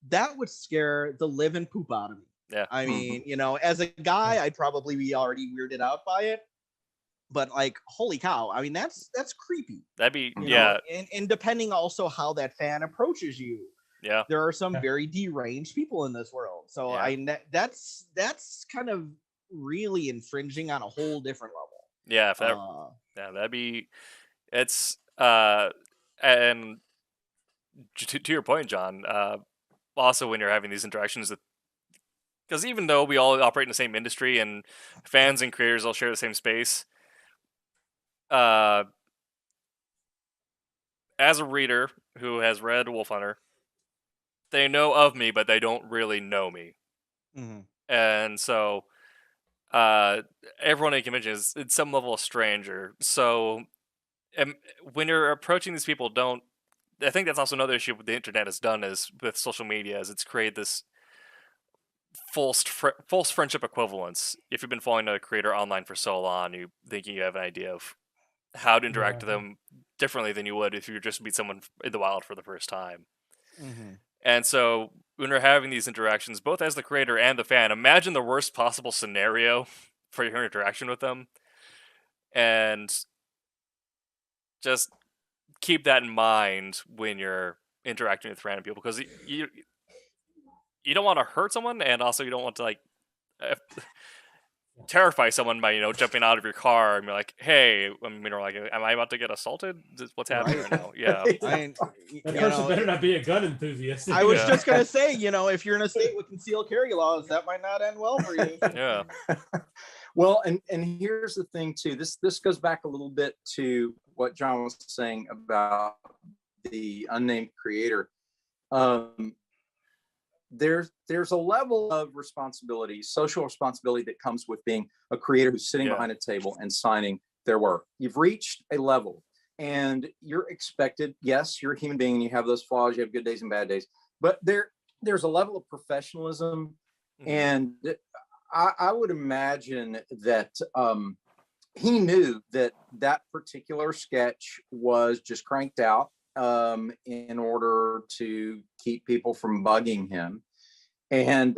that would scare the living poop out of me. Yeah. I mean, as a guy, I'd probably be already weirded out by it. But like, holy cow! I mean, that's creepy. That'd be And depending also how that fan approaches you. Yeah. There are some very deranged people in this world. So that's kind of really infringing on a whole different level. Yeah. If that, that'd be. It's and to your point, John. Also, when you're having these interactions with. Because even though we all operate in the same industry and fans and creators all share the same space, as a reader who has read Wolf Hunter, they know of me, but they don't really know me. Mm-hmm. And so everyone at convention is at some level a stranger. So when you're approaching these people, I think that's also another issue with the internet has done is with social media is it's created this false friendship equivalence. If you've been following a creator online for so long, you think you have an idea of how to interact with them differently than you would if you just meet someone in the wild for the first time. Mm-hmm. And so when we're having these interactions, both as the creator and the fan, imagine the worst possible scenario for your interaction with them, and just keep that in mind when you're interacting with random people, because you don't want to hurt someone, and also you don't want to terrify someone by jumping out of your car and be like, "Hey, am I about to get assaulted? What's happening right now?" Yeah, that person better not be a gun enthusiast. I was just gonna say, if you're in a state with concealed carry laws, that might not end well for you. Yeah. Well, and here's the thing too. This goes back a little bit to what John was saying about the unnamed creator. There's a level of responsibility, social responsibility, that comes with being a creator who's sitting behind a table and signing their work. You've reached a level and you're expected. Yes, you're a human being and you have those flaws. You have good days and bad days, but there's a level of professionalism. Mm-hmm. And I would imagine that he knew that particular sketch was just cranked out in order to keep people from bugging him. And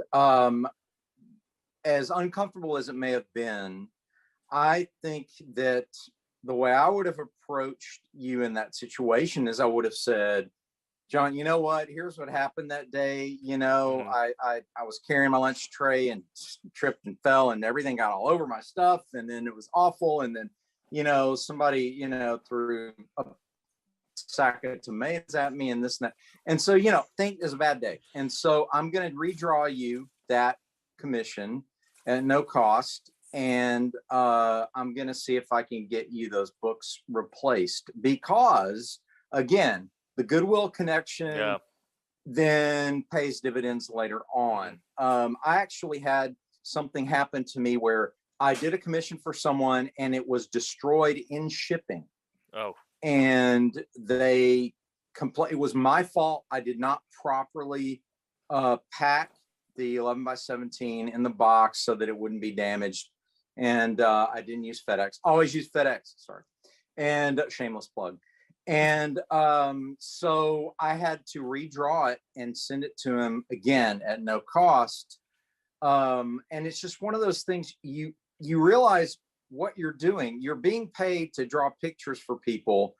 as uncomfortable as it may have been, I think that the way I would have approached you in that situation is I would have said, John, you know what? Here's what happened that day. Mm-hmm. I was carrying my lunch tray and tripped and fell and everything got all over my stuff. And then it was awful. And then, somebody, threw a sack of tomatoes at me and this and that. And so, think is a bad day. And so I'm going to redraw you that commission at no cost. And I'm going to see if I can get you those books replaced, because again, the goodwill connection then pays dividends later on. I actually had something happen to me where I did a commission for someone and it was destroyed in shipping. Oh. And they It was my fault. I did not properly pack the 11x17 in the box so that it wouldn't be damaged. And I didn't use FedEx. Always use FedEx. Sorry. And shameless plug. And so I had to redraw it and send it to him again at no cost. And it's just one of those things you realize what you're doing. You're being paid to draw pictures for people.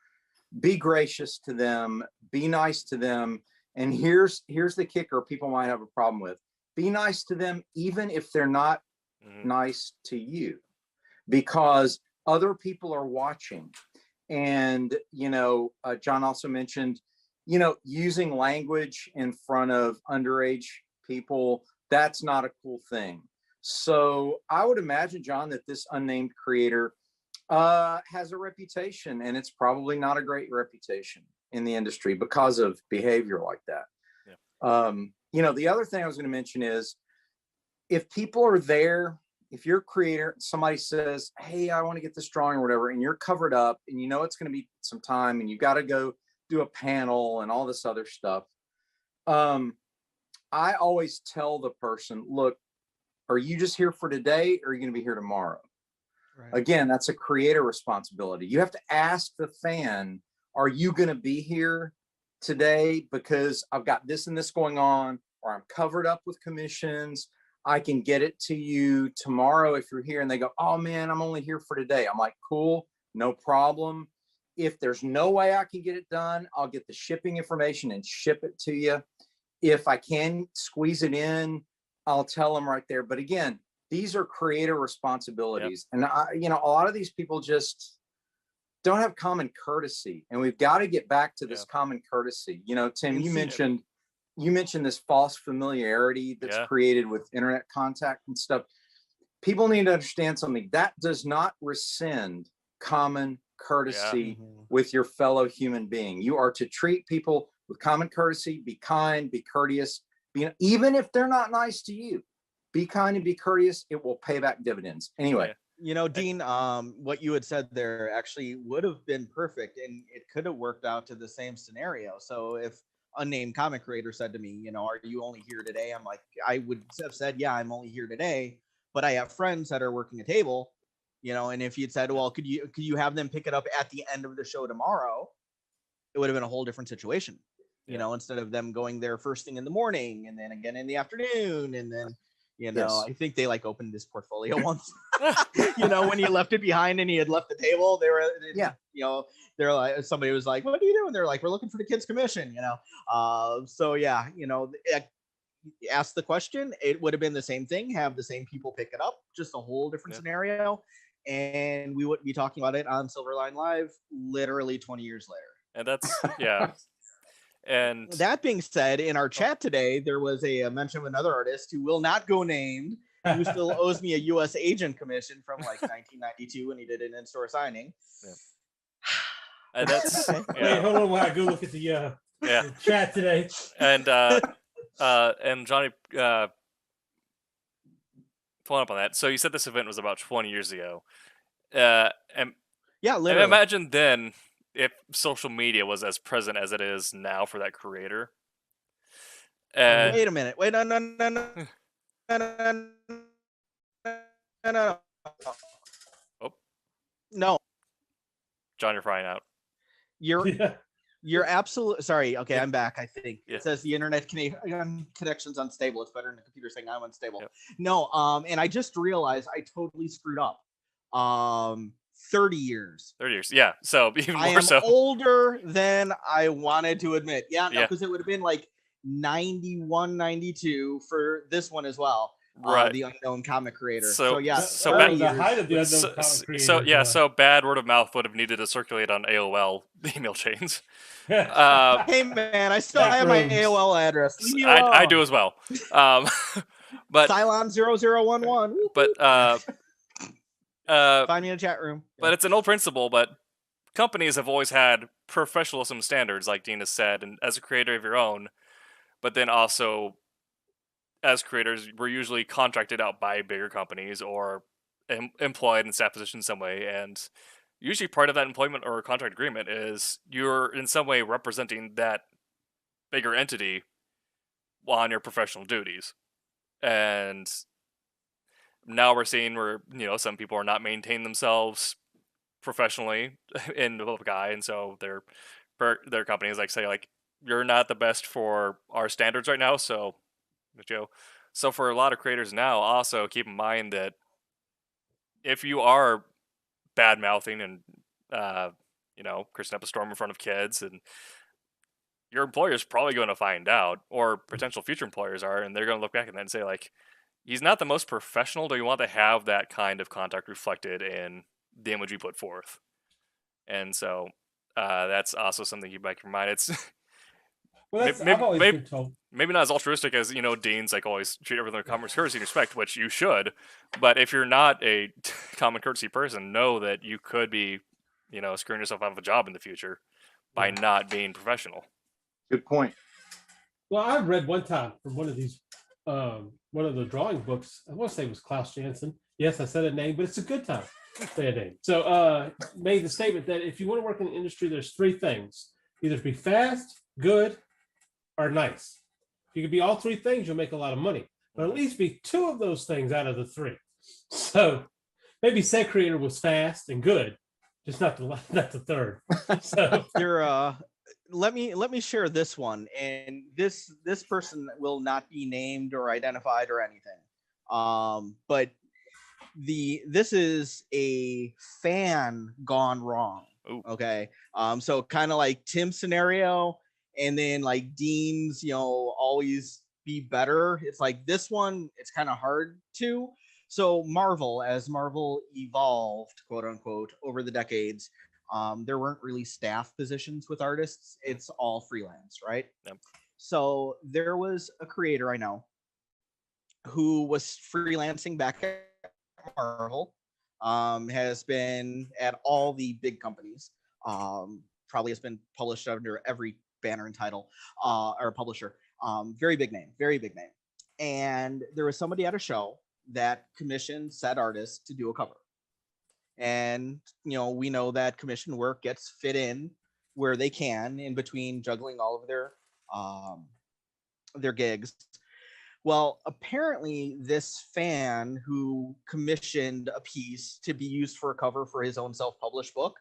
Be gracious to them. Be nice to them. And here's the kicker people might have a problem with. Be nice to them even if they're not nice to you, because other people are watching. And, John also mentioned, using language in front of underage people, that's not a cool thing. So I would imagine, John, that this unnamed creator has a reputation, and it's probably not a great reputation in the industry because of behavior like that. Yeah. The other thing I was going to mention is, if people are there, if you're a creator, somebody says, hey, I want to get this drawing or whatever, and you're covered up and it's going to be some time and you got to go do a panel and all this other stuff. I always tell the person, look, are you just here for today, or are you going to be here tomorrow? Right. Again, that's a creator responsibility. You have to ask the fan, are you going to be here today because I've got this and this going on, or I'm covered up with commissions. I can get it to you tomorrow if you're here. And they go, oh man, I'm only here for today. I'm like, cool, no problem. If there's no way I can get it done, I'll get the shipping information and ship it to you. If I can squeeze it in, I'll tell them right there. But again, these are creator responsibilities. Yep. And a lot of these people just don't have common courtesy, and we've got to get back to this common courtesy. Tim, you mentioned this false familiarity that's created with internet contact and stuff. People need to understand something. That does not rescind common courtesy with your fellow human being. You are to treat people with common courtesy, be kind, be courteous, even if they're not nice to you, be kind and be courteous. It will pay back dividends. Anyway. Dean, what you had said there actually would have been perfect, and it could have worked out to the same scenario. So if unnamed comic creator said to me, are you only here today? I'm like, I would have said, yeah, I'm only here today, but I have friends that are working a table, and if you'd said, well, could you have them pick it up at the end of the show tomorrow? It would have been a whole different situation, instead of them going there first thing in the morning and then again in the afternoon. And then, I think they opened this portfolio once, when he left it behind and he had left the table, they're like, somebody was like, what are you doing? They're like, we're looking for the kids commission, ask the question. It would have been the same thing, have the same people pick it up, just a whole different scenario. And we wouldn't be talking about it on Silverline Live literally 20 years later. And that's, And that being said, in our chat today, there was a mention of another artist who will not go named, who still owes me a U.S. agent commission from 1992 when he did an in-store signing. Yeah. And that's Wait, hold on while I go look at the chat today. And Johnny, following up on that. So you said this event was about 20 years ago. And literally. And imagine then if social media was as present as it is now for that creator. Wait a minute. Wait, no. Oh. No. John, you're frying out. You're absolutely sorry. Okay, I'm back. I think it says the internet connection's unstable. It's better than the computer saying I'm unstable. Yep. No, and I just realized I totally screwed up. 30 years. 30 years. Yeah. So even more I am so. older than I wanted to admit. Yeah, no, because it would have been 91, 92 for this one as well. Right. The unknown comic creator. So yeah. So bad, the height of the unknown comic creator. So bad word of mouth would have needed to circulate on AOL email chains. Hey man, I still have my AOL address. I do as well. But Cylon 0011. But find me in a chat room. But it's an old principle, but companies have always had professionalism standards, like Dean has said, and as a creator of your own, but then also as creators, we're usually contracted out by bigger companies or employed in staff positions some way, and usually part of that employment or contract agreement is you're in some way representing that bigger entity on your professional duties. And now we're seeing where, some people are not maintaining themselves professionally in the public eye, and so their companies say you're not the best for our standards right now. So, so for a lot of creators now, also keep in mind that if you are bad mouthing and cursing up a storm in front of kids, and your employer is probably going to find out, or potential future employers are, and they're going to look back at that and say he's not the most professional. Do you want to have that kind of conduct reflected in the image we put forth? And so that's also something you might keep in mind. It's Well, I've always been told. Maybe not as altruistic as deans always treat everything with common courtesy and respect, which you should. But if you're not a common courtesy person, know that you could be screwing yourself out of a job in the future by not being professional. Good point. Well, I read one time from one of these, one of the drawing books. I want to say it was Klaus Janson. Yes, I said a name, but it's a good time. Say a name. So, made the statement that if you want to work in the industry, there's three things: either be fast, good, or nice. If you can be all three things, you'll make a lot of money. But at least be two of those things out of the three. So, maybe said creator was fast and good, just not the third. So, let me share this one, and this person will not be named or identified or anything. But this is a fan gone wrong. Ooh. Okay. So kind of like Tim's scenario, and then Dean's, always be better. It's like this one, it's kind of hard to. So Marvel, as Marvel evolved, quote unquote, over the decades, there weren't really staff positions with artists. It's all freelance, right? Yep. So there was a creator I know who was freelancing back at Marvel, has been at all the big companies, probably has been published under every banner and title, or publisher. Very big name. And there was somebody at a show that commissioned said artist to do a cover. And, we know that commission work gets fit in where they can in between juggling all of their gigs. Well, apparently this fan who commissioned a piece to be used for a cover for his own self-published book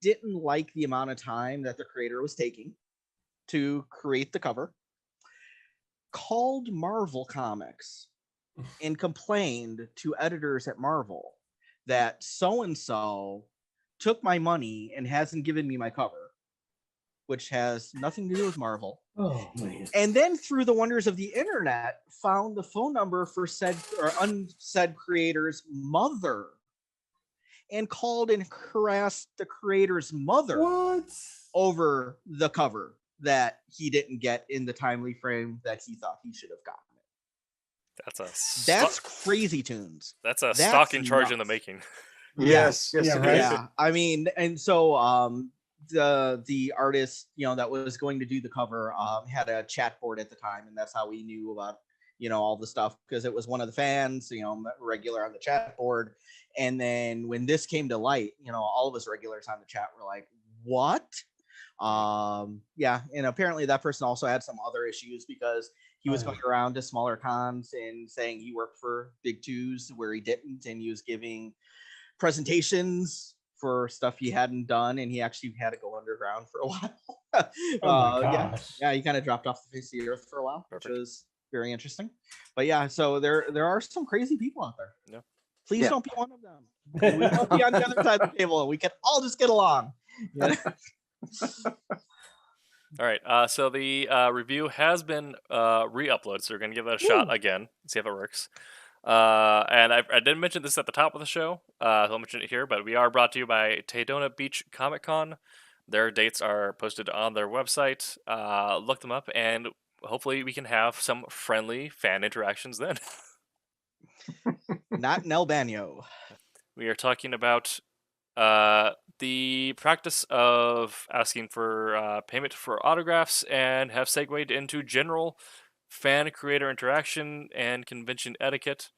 didn't like the amount of time that the creator was taking to create the cover, called Marvel Comics and complained to editors at Marvel that so-and-so took my money and hasn't given me my cover, which has nothing to do with Marvel. oh man. And then through the wonders of the internet, found the phone number for said or unsaid creator's mother and called and harassed the creator's mother over the cover that he didn't get in the timely frame that he thought he should have gotten it. That's crazy tunes. That's stalking charge in the making. Yes. Yeah, right. Yeah. I mean, and so the artist, that was going to do the cover, had a chat board at the time, and that's how we knew about, all the stuff, because it was one of the fans, regular on the chat board. And then when this came to light, all of us regulars on the chat were like, what? Yeah. And apparently that person also had some other issues because he was going around to smaller cons and saying he worked for Big Twos where he didn't, and he was giving presentations for stuff he hadn't done, and he actually had to go underground for a while. Yeah, he kind of dropped off the face of the earth for a while. Perfect. Which was very interesting. But yeah, so there are some crazy people out there. Yeah. Please don't be one of them. We won't be on the other side of the table. We can all just get along. Yeah. All right. So the review has been re-uploaded, so we're gonna give it a shot again, see if it works. And I didn't mention this at the top of the show. I'll mention it here, but we are brought to you by Taydona Beach Comic Con. Their dates are posted on their website. Look them up, and hopefully we can have some friendly fan interactions then. Not in El Baño. We are talking about the practice of asking for payment for autographs, and have segued into general fan-creator interaction and convention etiquette.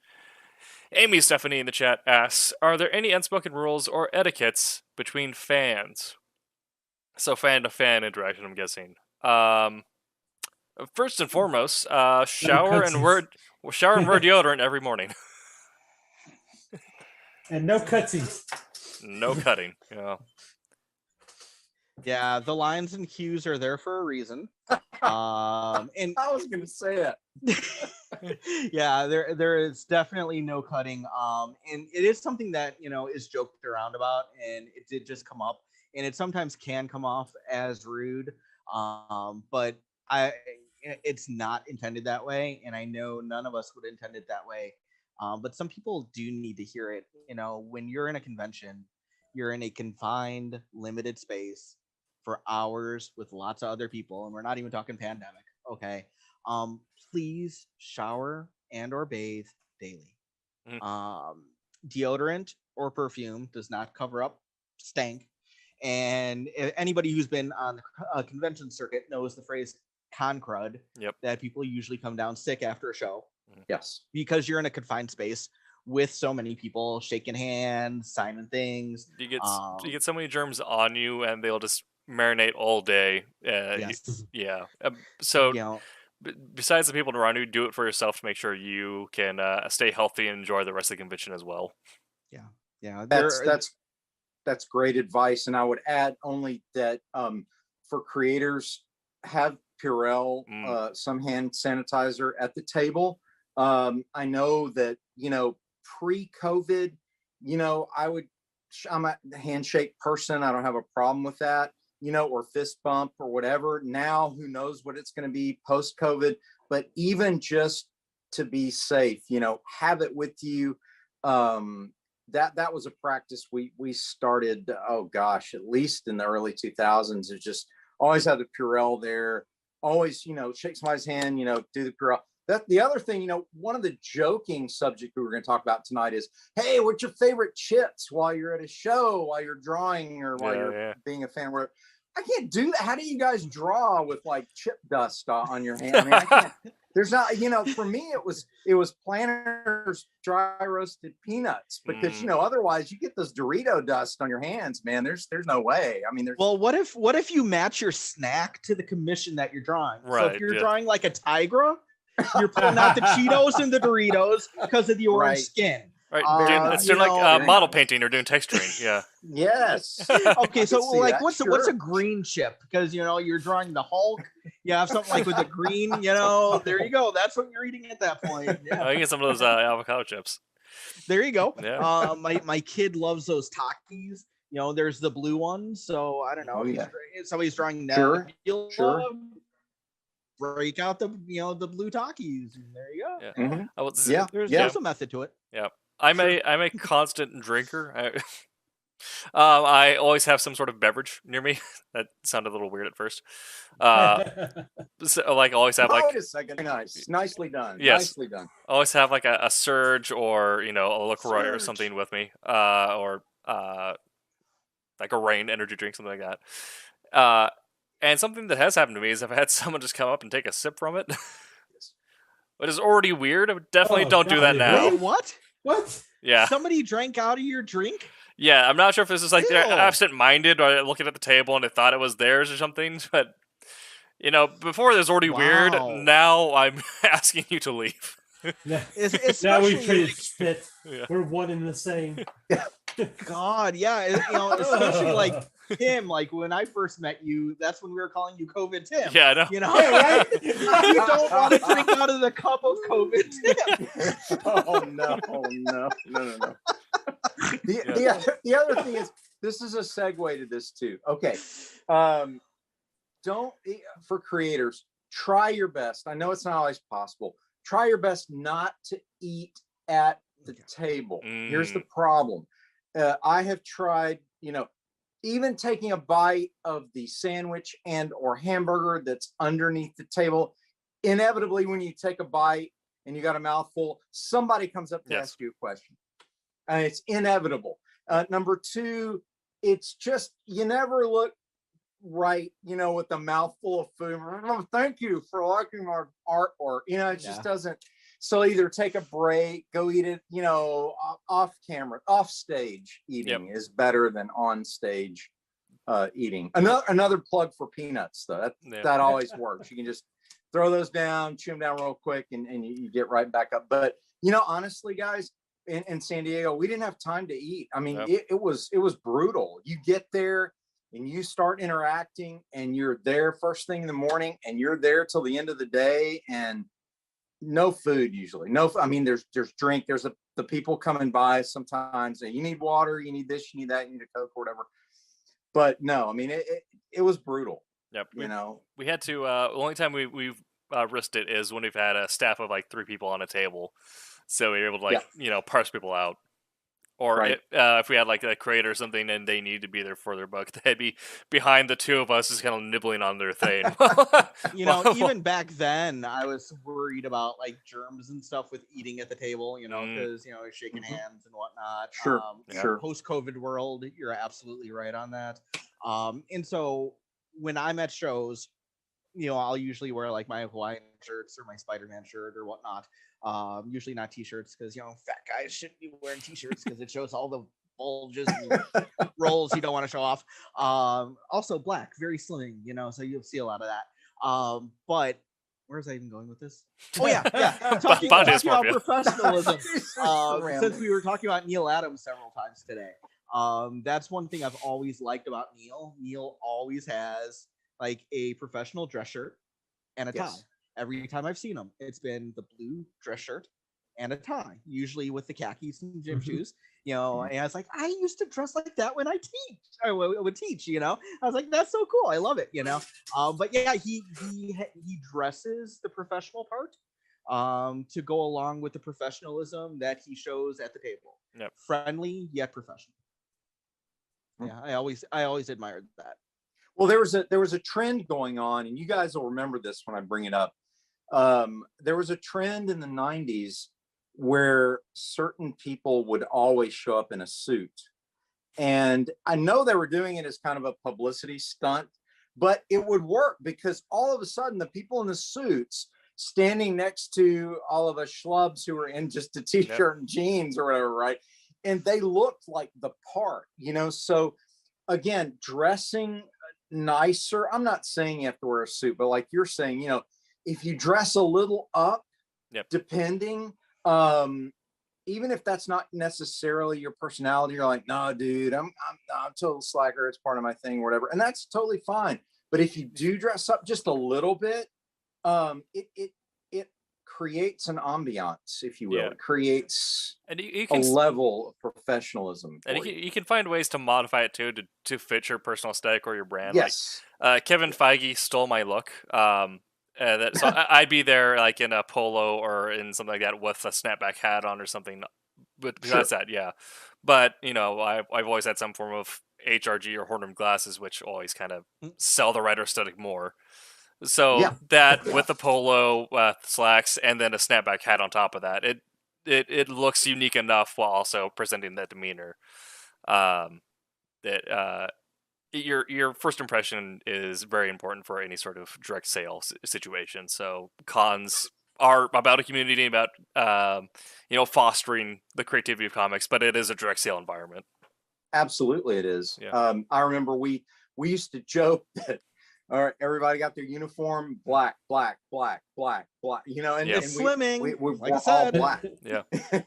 Amy Stephanie in the chat asks, are there any unspoken rules or etiquettes between fans? So fan to fan interaction, I'm guessing. First and foremost, shower and wear deodorant every morning. And no cutsies. No cutting. Yeah. Yeah, the lines and cues are there for a reason. And I was going to say that. yeah, there is definitely no cutting. And it is something that, you know, is joked around about, and it did just come up, and it sometimes can come off as rude. But it's not intended that way, and I know none of us would intend it that way. But some people do need to hear it. You know, when you're in a convention, you're in a confined, limited space for hours with lots of other people, and we're not even talking pandemic. Okay. Please shower and or bathe daily. Deodorant or perfume does not cover up stank. And anybody who's been on the convention circuit knows the phrase con crud. Yep. That people usually come down sick after a show. Yes. Because you're in a confined space with so many people shaking hands, signing things. You get so many germs on you, and they'll just marinate all day. Yes. Yeah. So, you know, besides the people around you, do it for yourself to make sure you can stay healthy and enjoy the rest of the convention as well. yeah. That's great advice, and I would add only that for creators, have Purell, some hand sanitizer at the table. I know that, you know, pre-COVID, you know, I'm a handshake person. I don't have a problem with that, you know, or fist bump or whatever. Now, who knows what it's going to be post-COVID, but even just to be safe, you know, have it with you. That was a practice we started, oh gosh, at least in the early 2000s. Is just always have the Purell there, always, you know, shake somebody's hand, you know, do the Purell. The other thing, you know, one of the joking subject we were going to talk about tonight is, hey, what's your favorite chips while you're at a show, while you're drawing, or while you're being a fan? Where I can't do that. How do you guys draw with like chip dust on your hand? I mean, I can't. There's not, you know, for me, it was Planters dry roasted peanuts, because, you know, otherwise you get this Dorito dust on your hands, man. There's no way. I mean, well, what if you match your snack to the commission that you're drawing? Right, so if you're drawing like a Tigra, you're pulling out the Cheetos and the Doritos because of the orange skin. Right, it's doing like model painting or doing texturing. Yeah. Yes. Okay, so like, what's a green chip? Because, you know, you're drawing the Hulk. You have something like with a green. You know, there you go. That's what you're eating at that point. Yeah. I get some of those avocado chips. There you go. Yeah. My kid loves those Takis. You know, there's the blue ones. So I don't know. Somebody's drawing that. Sure. Break out the blue Takis, and there you go. Yeah. There's a method to it. Yeah. I'm a constant drinker. I always have some sort of beverage near me. That sounded a little weird at first. So, like, always have like. Wait a second. Nicely done. Yes. Nicely done. Always have like a Surge or, you know, a LaCroix or something with me, or like a Reign energy drink, something like that. And something that has happened to me is I've had someone just come up and take a sip from it. Which is already weird. I definitely don't do that now. Wait, what? What? Yeah. Somebody drank out of your drink? Yeah, I'm not sure if this is like they're absent-minded or looking at the table and they thought it was theirs or something. But, you know, before it was already weird. Now I'm asking you to leave. Now we've traded spit. Yeah. We're one and the same. God, yeah. You know, especially like Tim, like when I first met you, that's when we were calling you COVID Tim. Yeah, I know. You know, right? You don't want to drink out of the cup of COVID Tim. Oh no. The other thing is, this is a segue to this too. Okay. Don't, for creators, try your best. I know it's not always possible. Try your best not to eat at the table. Here's the problem. I have tried, you know, even taking a bite of the sandwich and or hamburger that's underneath the table. Inevitably, when you take a bite and you got a mouthful, somebody comes up to ask you a question. And it's inevitable. Number two, it's just, you never look right, you know, with a mouthful of food. Oh, thank you for liking our artwork. You know, it just doesn't. So either take a break, go eat it, you know, off camera, off stage eating is better than on stage eating. Another plug for peanuts though. That always works. You can just throw those down, chew them down real quick, and you get right back up. But you know, honestly, guys, in San Diego, we didn't have time to eat. I mean, it was brutal. You get there and you start interacting, and you're there first thing in the morning, and you're there till the end of the day, and no food usually. No, I mean, there's drink. There's the people coming by sometimes. And you need water, you need this, you need that, you need a Coke or whatever. But no, I mean, it was brutal. Yep. You know, we had to. The only time we've risked it is when we've had a staff of like 3 people on a table, so we were able to like you know parse people out. Or if we had like a creator or something and they need to be there for their book, they'd be behind the 2 of us just kind of nibbling on their thing. You know, even back then, I was worried about like germs and stuff with eating at the table, you know, because, you know, shaking hands and whatnot. Sure. Post-COVID world, you're absolutely right on that. And so when I'm at shows, you know, I'll usually wear like my Hawaiian shirts or my Spider-Man shirt or whatnot. Usually not t-shirts because, you know, fat guys shouldn't be wearing t-shirts because it shows all the bulges and rolls you don't want to show off. Also black, very slimming, you know, so you'll see a lot of that. But where was I even going with this? Oh yeah. Talking about professionalism. Since we were talking about Neil Adams several times today. That's one thing I've always liked about Neil. Neil always has like a professional dress shirt and a tie. Every time I've seen him, it's been the blue dress shirt and a tie, usually with the khakis and gym shoes, you know. And I was like, I used to dress like that when I would teach, you know. I was like, that's so cool. I love it, you know. But yeah, he dresses the professional part to go along with the professionalism that he shows at the table. Friendly yet professional. Yeah, I always admired that. Well, there was a trend going on, and you guys will remember this when I bring it up. There was a trend in the 90s where certain people would always show up in a suit. And I know they were doing it as kind of a publicity stunt, but it would work because all of a sudden the people in the suits standing next to all of us schlubs who were in just a t-shirt and jeans or whatever, right? And they looked like the part, you know? So again, dressing nicer. I'm not saying you have to wear a suit, but like you're saying, you know, if you dress a little up, depending, even if that's not necessarily your personality, you're like, no, dude, I'm total slacker. It's part of my thing, or whatever. And that's totally fine. But if you do dress up just a little bit, it creates an ambiance, if you will. It creates a level of professionalism. And you can find ways to modify it too to fit your personal aesthetic or your brand. Yes. Like, Kevin Feige stole my look. So I'd be there like in a polo or in something like that with a snapback hat on or something. But besides that, But you know, I've always had some form of HRG or horn rimmed glasses, which always kind of sell the writer aesthetic more. So that with the polo slacks and then a snapback hat on top of that, it looks unique enough while also presenting that demeanor. Your first impression is very important for any sort of direct sales situation. So cons are about a community, about fostering the creativity of comics, but it is a direct sale environment. Absolutely, it is. I remember we used to joke that. All right, everybody got their uniform, black, you know, and it's slimming. We're like all black. Yeah.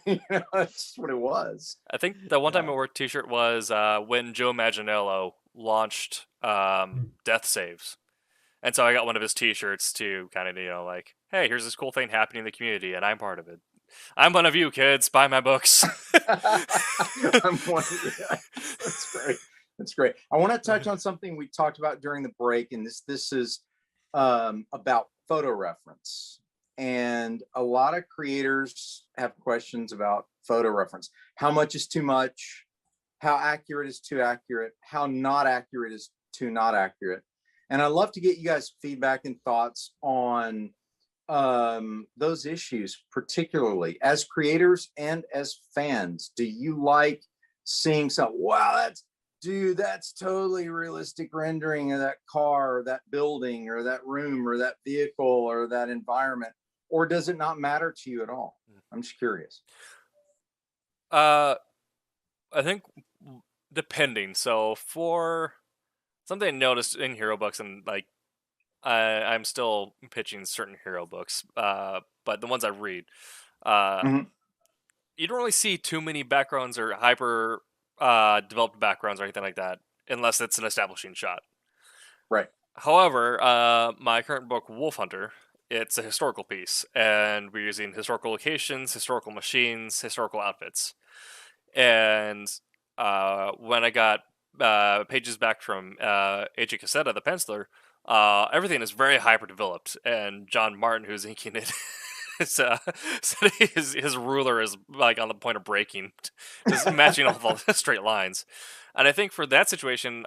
You know, that's what it was. I think the one time I wore a t-shirt was when Joe Manganiello launched Death Saves. And so I got one of his t-shirts to kind of, you know, like, hey, here's this cool thing happening in the community, and I'm part of it. I'm one of you, kids. Buy my books. I'm one of you. That's great. That's great. I want to touch on something we talked about during the break, and this is about photo reference. And a lot of creators have questions about photo reference. How much is too much? How accurate is too accurate? How not accurate is too not accurate? And I'd love to get you guys' feedback and thoughts on those issues, particularly as creators and as fans. Do you like seeing some, wow, that's totally realistic rendering of that car or that building or that room or that vehicle or that environment? or does it not matter to you at all? I'm just curious. I think depending. So for something I noticed in hero books, and like I'm still pitching certain hero books, but the ones I read, Mhm. you don't really see too many backgrounds or hyper developed backgrounds or anything like that, unless it's an establishing shot. Right. However, my current book, Wolf Hunter, it's a historical piece, and we're using historical locations, historical machines, historical outfits. And when I got pages back from A.J. Cassetta, the penciler, everything is very hyper developed, and John Martin, who's inking it, said his ruler is like on the point of breaking, just matching all the straight lines. And I think for that situation,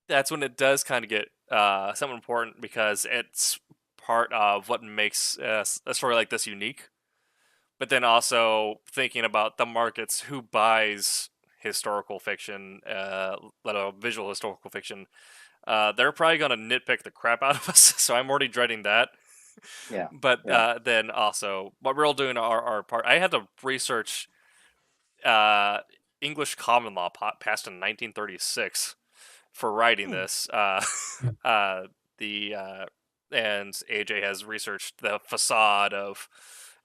that's when it does kind of get somewhat important, because it's part of what makes a story like this unique. But then also thinking about the markets, who buys historical fiction, let alone visual historical fiction, they're probably going to nitpick the crap out of us. So I'm already dreading that. Yeah. But Yeah. then also, what we're all doing our part. I had to research English common law passed in 1936 for writing this. And AJ has researched the facade of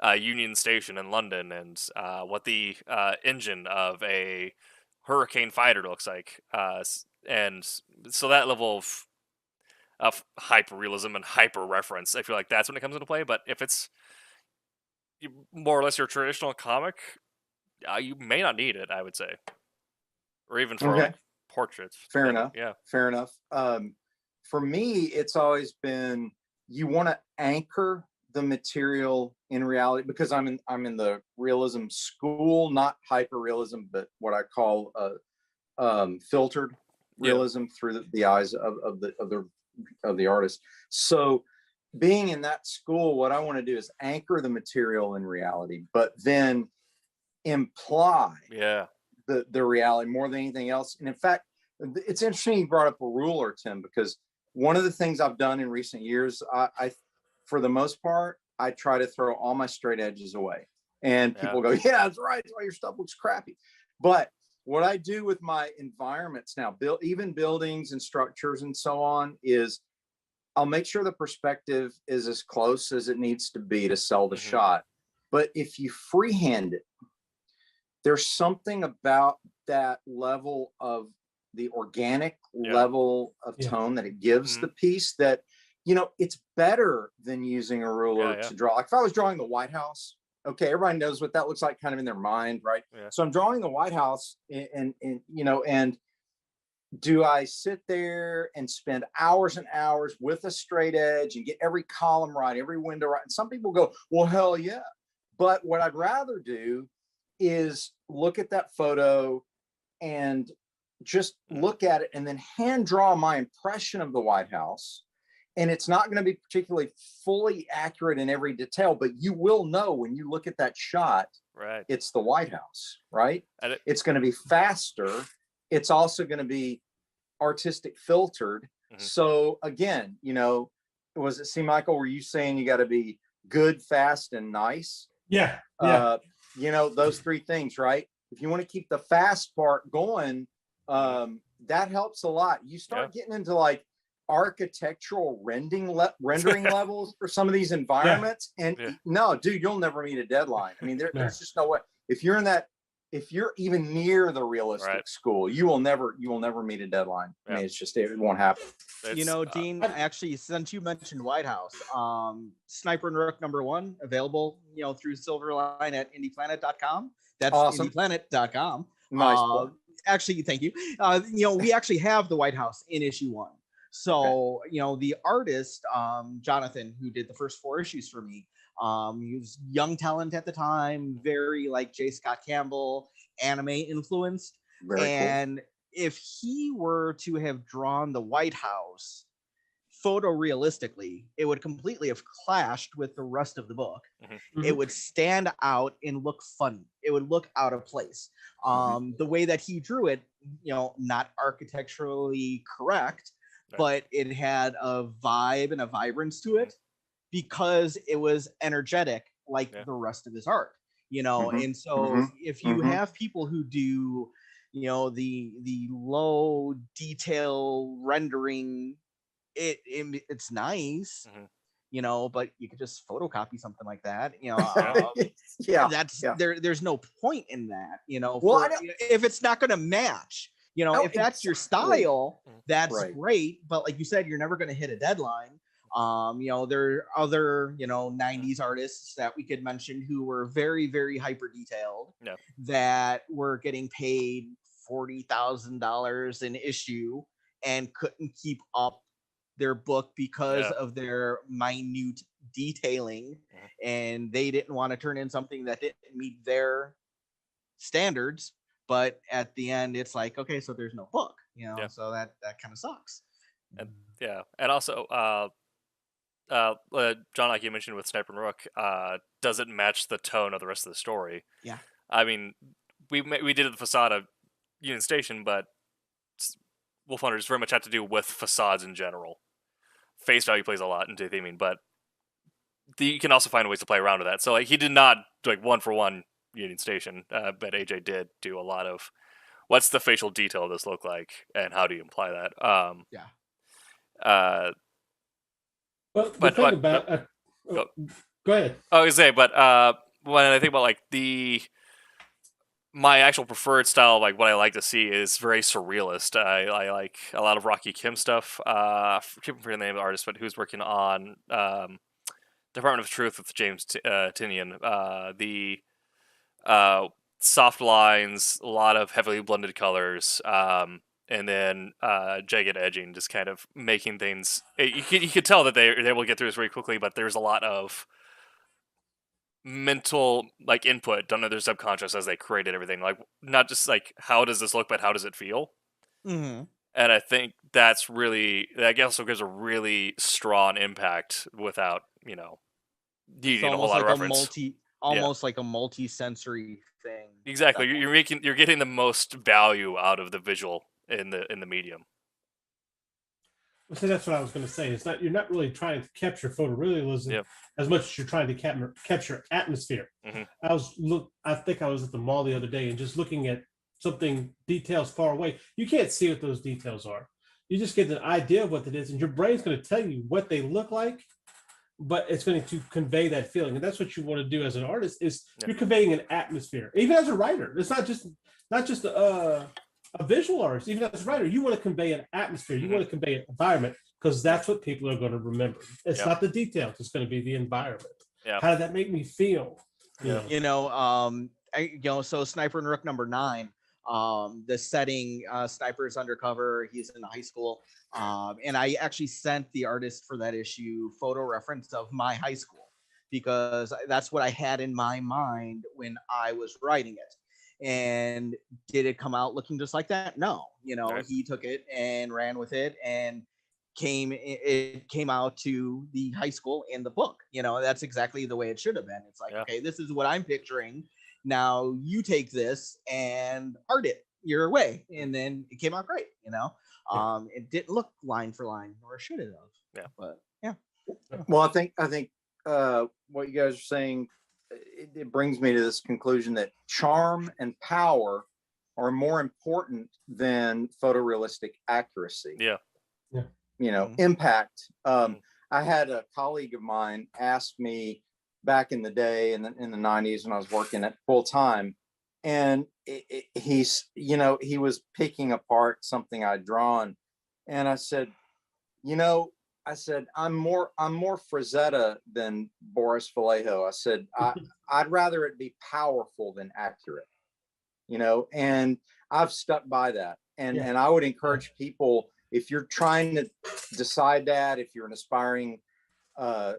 Union Station in London, and what the engine of a Hurricane fighter looks like, and so that level of hyper realism and hyper reference, I feel like that's when it comes into play. But if it's more or less your traditional comic, you may not need it, I would say, or even for like portraits. Fair enough. Yeah. Fair enough. For me, it's always been, you want to anchor the material in reality, because I'm in the realism school, not hyper realism, but what I call filtered realism through the eyes of the artist. So being in that school, what I want to do is anchor the material in reality, but then imply the reality more than anything else. And in fact, it's interesting you brought up a ruler, Tim, because one of the things I've done in recent years, I for the most part, I try to throw all my straight edges away. And people go, yeah, that's right. That's why your stuff looks crappy. But what I do with my environments now, even buildings and structures and so on, is I'll make sure the perspective is as close as it needs to be to sell the shot. But if you freehand it, there's something about that level of the organic level of tone that it gives the piece that, you know, it's better than using a ruler to draw. Like if I was drawing the White House, okay, everybody knows what that looks like kind of in their mind, right? So I'm drawing the White House and you know, and do I sit there and spend hours and hours with a straight edge and get every column right, every window right? And some people go, well, hell yeah. But what I'd rather do is look at that photo and just look at it and then hand draw my impression of the White House. And it's not going to be particularly fully accurate in every detail, but you will know when you look at that shot, it's the White House, right? It's going to be faster. It's also going to be artistic filtered. So again, you know, was it C. Michael, were you saying you got to be good, fast, and nice? Yeah. You know, those three things, right? If you want to keep the fast part going, that helps a lot. You start getting into like architectural rendering levels for some of these environments, and no, dude, you'll never meet a deadline. I mean, there's just no way. If you're in that, if you're even near the realistic school, you will never meet a deadline. I mean, it's just, it won't happen. You know, Dean, actually, since you mentioned White House, Sniper and Rook #1 available, you know, through Silverline at indieplanet.com. That's awesome. indieplanet.com. Nice. Actually, thank you. You know, we actually have the White House in issue 1. So, you know, the artist, Jonathan, who did the first 4 issues for me, he was young talent at the time, very like J. Scott Campbell, anime influenced. And if he were to have drawn the White House photorealistically, it would completely have clashed with the rest of the book. It would stand out and look funny. It would look out of place. The way that he drew it, you know, not architecturally correct, but it had a vibe and a vibrance to it. because it was energetic like Yeah. the rest of his art, Mhm, and so mhm, if you mhm. have people who do the low detail rendering, it's nice, Mhm. but you could just photocopy something like that, Yeah, that's yeah. there's no point in that, Well, I don't. if it's not going to match, Oh, if that's your exactly. style, that's Right. great, but like you said, you're never going to hit a deadline. There are other 90s artists that we could mention who were very, very hyper detailed, Yeah. that were getting paid $40,000 an issue and couldn't keep up their book because Yeah. of their minute detailing, Mhm. and they didn't want to turn in something that didn't meet their standards. But at the end, it's like, okay, so there's no book, Yeah. so that kind of sucks. And yeah, and also John, like you mentioned with Sniper and Rook, doesn't match the tone of the rest of the story. Yeah. I mean, we did the facade of Union Station, but Wolf Hunters very much had to do with facades in general. Face value plays a lot into theming, but you can also find ways to play around with that. So like he did not like one for one Union Station, but AJ did do a lot of what's the facial detail of this look like, and how do you imply that? Yeah. Well, the But thing about go. go ahead. I was gonna say, but when I think about like my actual preferred style, like what I like to see is very surrealist. I like a lot of Rocky Kim stuff. I keep forgetting the name of the artist, but who's working on Department of Truth with James Tinian. The soft lines, a lot of heavily blended colors, and then jagged edging, just kind of making things. You could tell that they're able to get through this very quickly, but there's a lot of mental like input done to their subconscious as they created everything. Like not just like how does this look, but how does it feel? Mm-hmm. And I think that also gives a really strong impact without It's needing a whole almost lot of like reference. like a multi-sensory thing. Exactly. You're getting the most value out of the visual in the medium. Well, see, that's what I was going to say. It's not you're not really trying to capture photorealism Yep. as much as you're trying to capture atmosphere. Mhm. I think I was at the mall the other day and just looking at something details far away. You can't see what those details are. You just get an idea of what it is, and your brain's going to tell you what they look like, but it's going to convey that feeling, and that's what you want to do as an artist. Is You're conveying an atmosphere, even as a writer. It's not just a visual artist. Even as a writer, you want to convey an atmosphere. You want to convey an environment, because that's what people are going to remember. It's not the details. It's going to be the environment. Yeah. How did that make me feel? So Sniper and Rook #9, the setting, Sniper's undercover, he's in high school, and I actually sent the artist for that issue photo reference of my high school, because that's what I had in my mind when I was writing it. And did it come out looking just like that? No. Right. He took it and ran with it, and it came out to the high school in the book. That's exactly the way it should have been. It's like, okay, this is what I'm picturing. Now you take this and art it your way. And then it came out great. It didn't look line for line, or should it have? Yeah. But yeah. Well, I think what you guys are saying, it brings me to this conclusion that charm and power are more important than photorealistic accuracy. Yeah. Impact. I had a colleague of mine ask me back in the day, in the 90s, when I was working at full time, and he was picking apart something I'd drawn, and I said, I'm more Frazetta than Boris Vallejo. I said, I'd rather it be powerful than accurate, and I've stuck by that. And I would encourage people, if you're trying to decide that, if you're an aspiring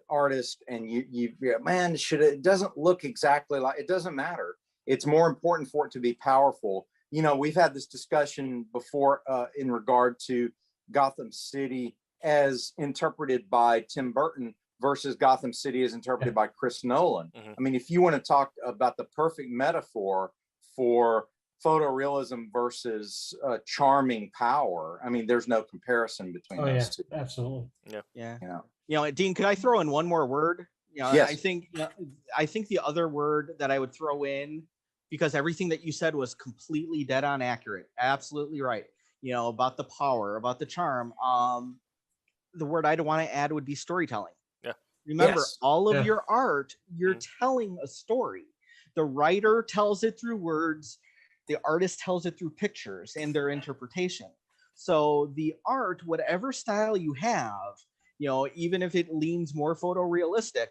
artist and it doesn't look exactly like, it doesn't matter. It's more important for it to be powerful. We've had this discussion before in regard to Gotham City as interpreted by Tim Burton versus Gotham City as interpreted by Chris Nolan. Mhm. I mean, if you want to talk about the perfect metaphor for photorealism versus charming power, I mean, there's no comparison between Oh, those yeah, two. absolutely. Yeah. You know, Dean, could I throw in one more word? Yes. I think the other word that I would throw in, because everything that you said was completely dead on accurate, absolutely right. About the power, about the charm. The word I'd want to add would be storytelling. Yeah. Remember, Yes. all of Yeah. your art, you're telling a story. The writer tells it through words, the artist tells it through pictures and their interpretation. So the art, whatever style you have, even if it leans more photorealistic,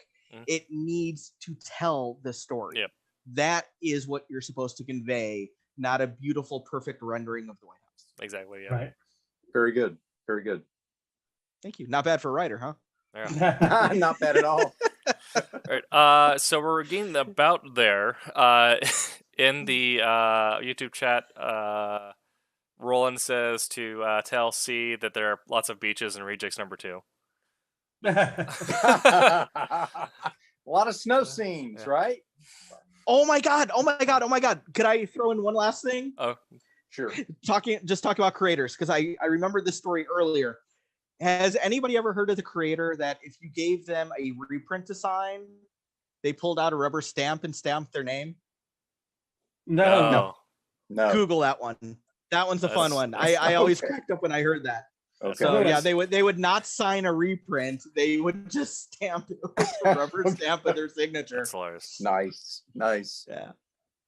it needs to tell the story. Yep. That is what you're supposed to convey, not a beautiful, perfect rendering of the White House. Exactly. Yeah. Right. Very good. Very good. Thank you. Not bad for a writer, huh? Yeah. Not bad at all. All right. So we're getting about there. In the YouTube chat, Roland says to tell C that there are lots of beaches in Rejects number 2. A lot of snow scenes, right? Oh my god! Could I throw in one last thing? Oh, sure. Talk about creators, because I remembered this story earlier. Has anybody ever heard of the creator that if you gave them a reprint to sign, they pulled out a rubber stamp and stamped their name? No. Google that one. That one's a fun one. I always cracked up when I heard that. Okay. So yeah, they would not sign a reprint. They would just stamp it with a rubber stamp with their signature. That's hilarious. Nice. Yeah.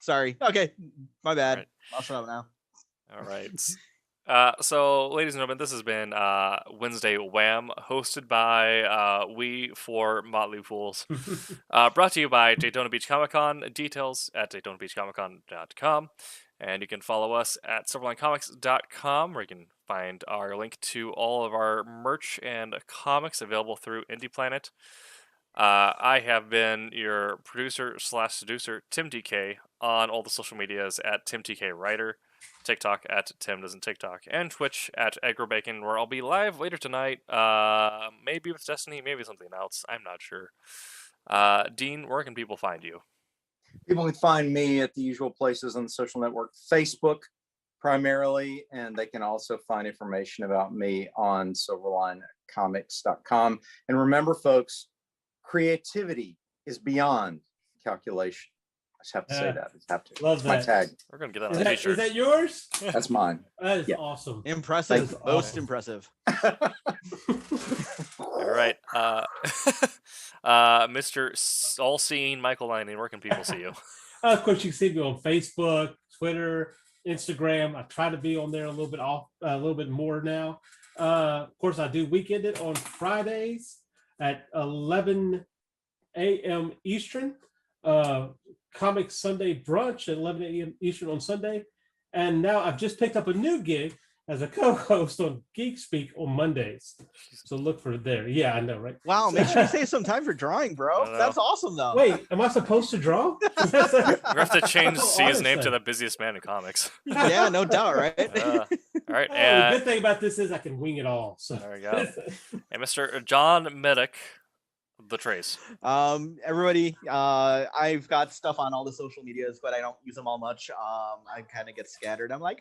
Sorry. Okay. My bad. Right. I'll shut up now. All right. So, ladies and gentlemen, this has been Wednesday Wham, hosted by We for Motley Fools. Brought to you by Daytona Beach Comic Con. Details at DaytonaBeachComicCon.com. And you can follow us at SilverlineComics.com, where you can find our link to all of our merch and comics available through Indie Planet. I have been your producer/seducer, Tim TK, on all the social medias at Tim TK Writer, TikTok at Tim Doesn't TikTok, and Twitch at AgroBacon, where I'll be live later tonight. Maybe with Destiny, maybe something else. I'm not sure. Dean, where can people find you? People can find me at the usual places on the social network, Facebook primarily, and they can also find information about me on SilverlineComics.com. And remember, folks, creativity is beyond calculation. I just have to say that. I have to. Love It's my that. tag. We're going to get that on a t-shirt. Is that yours? That's mine. That is Yeah. awesome. Impressive. That's Most awesome. impressive. All right. Mr. All-Seeing Michael Lining, where can people see you? Of course, you can see me on Facebook, Twitter, Instagram. I try to be on there a little bit more now. Of course, I do Weekend It on Fridays at 11 a.m. Eastern. Comic Sunday brunch at 11 a.m. Eastern on Sunday. And now I've just picked up a new gig as a co-host on Geek Speak on Mondays. So look for it there. Yeah, I know, right? Wow, make sure you save some time for drawing, bro. That's awesome, though. Wait, am I supposed to draw? We're going to have to change C's name to Honestly. the busiest man in comics. Yeah, no doubt, right? All right. Oh, the good thing about this is I can wing it all. So There we go. And Mr. John Medic, The Trace. Everybody, I've got stuff on all the social medias, but I don't use them all much. I kind of get scattered. I'm like,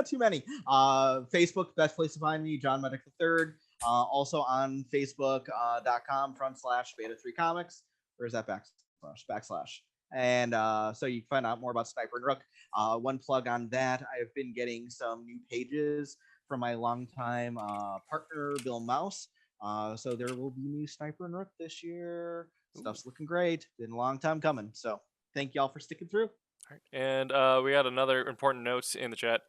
too many. Facebook, best place to find me, John Medic III. Also on Facebook.com/beta3comics. Where's that backslash? And so you can find out more about Sniper and Rook. One plug on that, I've been getting some new pages from my longtime partner, Bill Mouse. So there will be new Sniper and Rook this year. Stuff's looking great. Been a long time coming. So thank y'all for sticking through. All right. And we had another important note in the chat.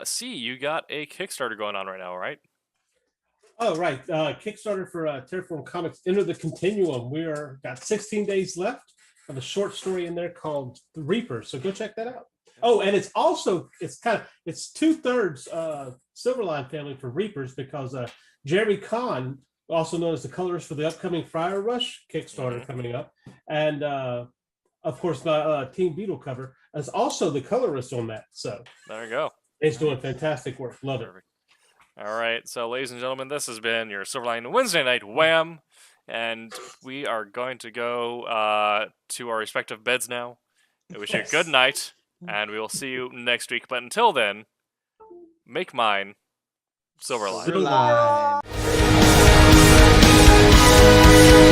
C, you got a Kickstarter going on right now, right? Oh, right. Kickstarter for Terraform Comics, Enter the Continuum. We got 16 days left. I have a short story in there called The Reaper. So go check that out. Oh, and it's 2/3 Silverline family for Reapers, because Jeremy Kahn, also known as the colorist for the upcoming Fire Rush Kickstarter coming up, and of course my Team Beetle cover, is also the colorist on that. So there you go. He's doing fantastic work. Love it. All right. So, ladies and gentlemen, this has been your Silverline Wednesday Night Wham. And we are going to go to our respective beds now. I wish you a good night. And we will see you next week. But until then, make mine Silverline. Silverline.